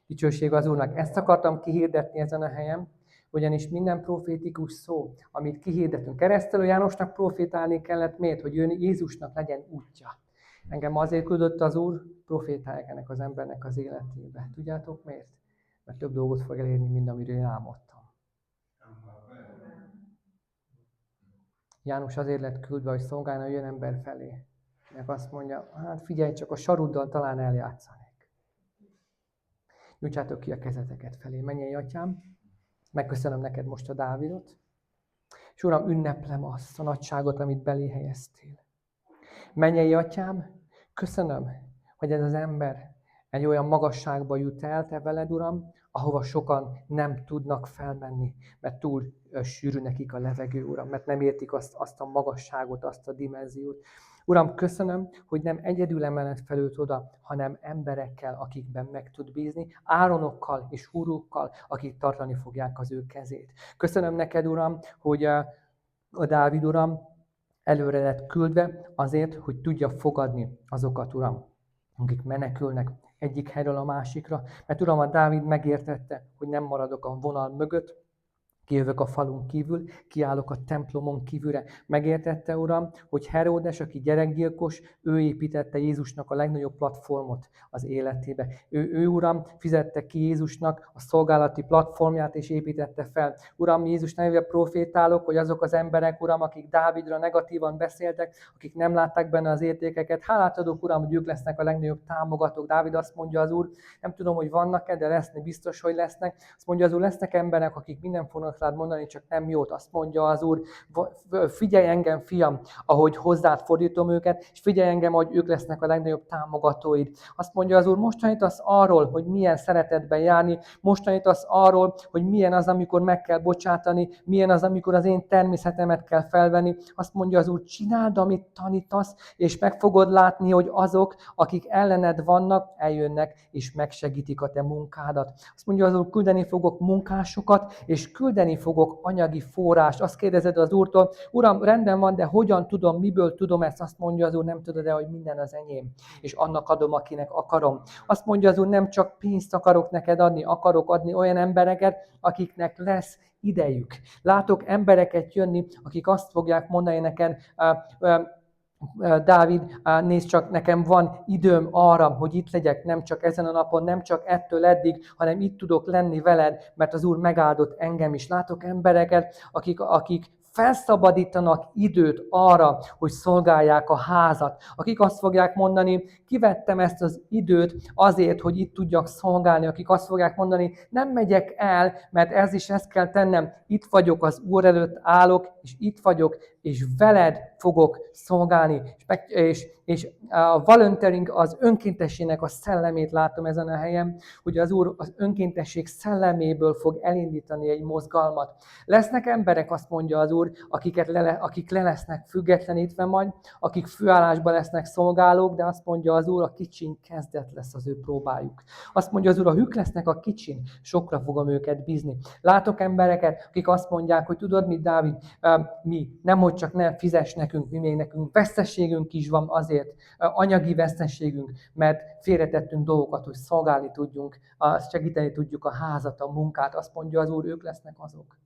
Dicsőség az Úrnak. Ezt akartam kihirdetni ezen a helyen, ugyanis minden profétikus szó, amit kihirdetünk. Keresztelő Jánosnak profétálni kellett, miért? Hogy Jézusnak legyen útja. Engem azért küldött az Úr, profétálják ennek az embernek az életébe. Tudjátok miért? Mert több dolgot fog elérni, mint amiről én álmodtam. János azért lett küldve, hogy szolgálna a jön ember felé. Meg azt mondja, hát figyelj, csak a saruddal talán eljátszanék. Nyújtsátok ki a kezeteket felé. Mennyei Atyám, megköszönöm neked most a Dávidot, és Uram, ünneplem azt a nagyságot, amit belé helyeztél. Mennyei Atyám, köszönöm, hogy ez az ember egy olyan magasságba jut el, te veled, Uram, ahova sokan nem tudnak felmenni, mert túl sűrű nekik a levegő, Uram, mert nem értik azt a magasságot, azt a dimenziót. Uram, köszönöm, hogy nem egyedül emeled fel őt oda, hanem emberekkel, akikben meg tud bízni, áronokkal és húrókkal, akik tartani fogják az ő kezét. Köszönöm neked, Uram, hogy a Dávid, Uram, előre lett küldve azért, hogy tudja fogadni azokat, Uram, akik menekülnek egyik helyről a másikra. Mert Uram, a Dávid megértette, hogy nem maradok a vonal mögött, kijövök a falun kívül, kiállok a templomon kívülre. Megértette, Uram, hogy Heródes, aki gyerekgyilkos, ő építette Jézusnak a legnagyobb platformot az életébe. Ő, Uram, fizette ki Jézusnak a szolgálati platformját, és építette fel. Uram, Jézus nevével profétálok, hogy azok az emberek, Uram, akik Dávidra negatívan beszéltek, akik nem látták benne az értékeket, hálát adok, Uram, hogy ők lesznek a legnagyobb támogatók. Dávid azt mondja az Úr, nem tudom, hogy vannak-e, de lesznek, biztos, hogy lesznek. Azt mondja az Úr, lesznek emberek, akik minden fognak rád mondani, csak nem jót. Azt mondja az Úr, figyelj engem, fiam, ahogy hozzád fordítom őket, és figyelj engem, hogy ők lesznek a legnagyobb támogatóid. Azt mondja az Úr, most tanítasz arról, hogy milyen szeretetben járni, most tanítasz arról, hogy milyen az, amikor meg kell bocsátani, milyen az, amikor az én természetemet kell felvenni. Azt mondja az Úr, csináld, amit tanítasz, és meg fogod látni, hogy azok, akik ellened vannak, eljönnek, és megsegítik a te munkádat. Azt mondja az Úr, küldeni fogok munkásokat, és küldeni fogok anyagi forrást. Azt kérdezed az Úrtól, Uram, rendben van, de hogyan tudom, miből tudom ezt? Azt mondja az Úr, nem tudod-e, hogy minden az enyém, és annak adom, akinek akarom. Azt mondja az Úr, nem csak pénzt akarok neked adni, akarok adni olyan embereket, akiknek lesz idejük. Látok embereket jönni, akik azt fogják mondani neked, Dávid, nézd csak, nekem van időm arra, hogy itt legyek, nem csak ezen a napon, nem csak ettől eddig, hanem itt tudok lenni veled, mert az Úr megáldott engem is. Látok embereket, akik felszabadítanak időt arra, hogy szolgálják a házat. Akik azt fogják mondani, kivettem ezt az időt azért, hogy itt tudjak szolgálni. Akik azt fogják mondani, nem megyek el, mert ezt kell tennem. Itt vagyok, az Úr előtt állok, és itt vagyok, és veled fogok szolgálni. És a volunteering, az önkéntességnek a szellemét látom ezen a helyen, hogy az Úr az önkéntesség szelleméből fog elindítani egy mozgalmat. Lesznek emberek, azt mondja az Úr, akik le lesznek függetlenítve majd, akik főállásban lesznek szolgálók, de azt mondja az Úr, a kicsin kezdet lesz az ő próbájuk. Azt mondja az Úr, a hűk lesznek a kicsin, sokra fogom őket bízni. Látok embereket, akik azt mondják, hogy tudod mit, Dávid, mi nemhogy csak nem fizes nekünk, mi még nekünk veszteségünk is van azért, anyagi veszteségünk, mert félretettünk dolgokat, hogy szolgálni tudjunk, segíteni tudjuk a házat, a munkát. Azt mondja az Úr, ők lesznek azok,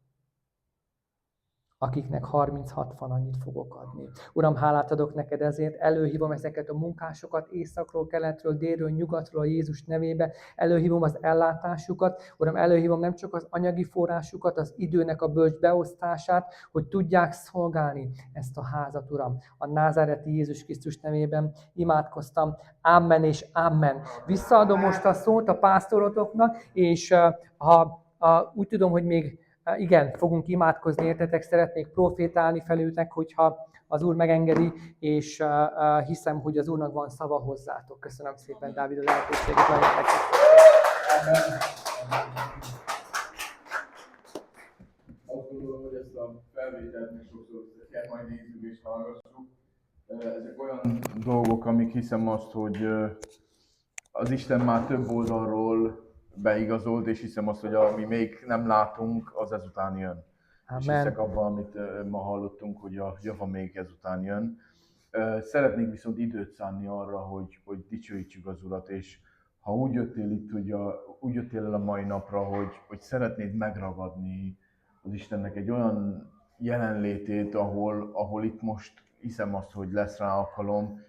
akiknek 30-60 annyit fogok adni. Uram, hálát adok neked ezért, előhívom ezeket a munkásokat északról, keletről, délről, nyugatról a Jézus nevébe, előhívom az ellátásukat, Uram, előhívom nem csak az anyagi forrásukat, az időnek a bölcs beosztását, hogy tudják szolgálni ezt a házat, Uram. A názáreti Jézus Krisztus nevében imádkoztam. Amen és amen. Visszaadom most a szót a pásztorotoknak, és úgy tudom, hogy még igen, fogunk imádkozni, értetek, szeretnék profétálni felőtek, hogyha az Úr megengedi, és hiszem, hogy az Úrnak van szava hozzátok. Köszönöm szépen, Dávid, a lehetőséget. Nagyon megköszönöm. Azt gondolom, hogy ezt a felvételt még sokszor kell majd nézzük és hallgassuk. Ezek olyan dolgok, amik hiszem azt, hogy az Isten már több oldalról beigazolt, és hiszem azt, hogy ami még nem látunk, az ezután jön. Amen. És hiszek abban, amit ma hallottunk, hogy a java még ezután jön. Szeretnék viszont időt szánni arra, hogy dicsőítsük az Urat, és ha úgy jöttél itt, úgy jöttél el a mai napra, hogy szeretnéd megragadni az Istennek egy olyan jelenlétét, ahol itt most hiszem azt, hogy lesz rá alkalom.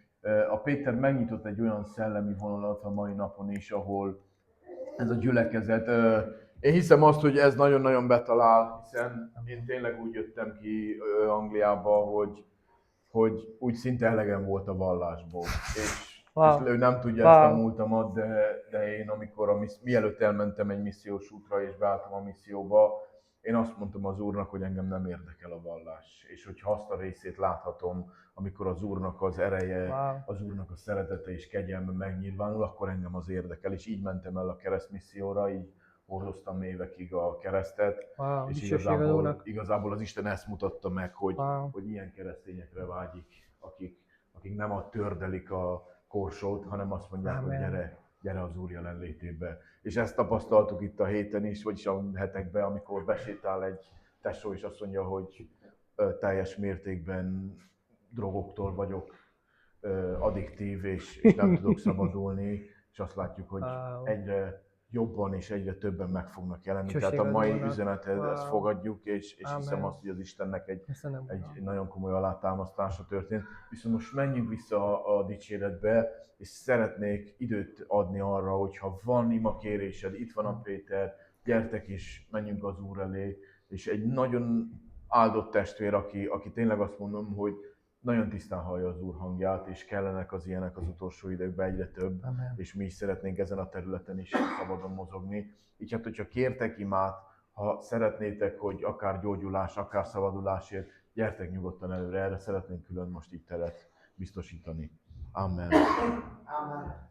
A Péter megnyitott egy olyan szellemi vonalat a mai napon is, ahol ez a gyülekezet. Én hiszem azt, hogy ez nagyon-nagyon betalál, hiszen én tényleg úgy jöttem ki Angliába, hogy úgy szinte elegem volt a vallásból. És ő nem tudja ezt a múltamat, de én mielőtt elmentem egy missziós útra és beálltam a misszióba, én azt mondtam az Úrnak, hogy engem nem érdekel a vallás. És hogyha azt a részét láthatom, amikor az Úrnak az ereje, az Úrnak a szeretete és kegyelme megnyilvánul, akkor engem az érdekel. És így mentem el a keresztmisszióra, így hordoztam évekig a keresztet, és igazából az Isten ezt mutatta meg, hogy ilyen keresztényekre vágyik, akik nem tördelik a korsót, hanem azt mondják, hogy gyere az Úr jelenlétébe. És ezt tapasztaltuk itt a héten is, vagyis a hetekben, amikor besétál egy tesó, és azt mondja, hogy teljes mértékben drogoktól vagyok addiktív, és nem tudok szabadulni, és azt látjuk, hogy egyre jobban és egyre többen meg fognak jelenni. Tehát a mai üzenetet ezt fogadjuk, és hiszem azt, hogy az Istennek egy nagyon komoly alátámasztása történt. Viszont most menjünk vissza a dicséretbe, és szeretnék időt adni arra, hogyha van imakérésed, itt van a Péter, gyertek és menjünk az Úr elé, és egy nagyon áldott testvér, aki tényleg azt mondom, hogy nagyon tisztán hallja az Úr hangját, és kellenek az ilyenek az utolsó időkben egyre több, amen. És mi is szeretnénk ezen a területen is szabadon mozogni. Így hát, hogyha kértek imát, ha szeretnétek, hogy akár gyógyulás, akár szabadulásért, gyertek nyugodtan előre, erre szeretnénk külön most itt teret biztosítani. Amen. Amen.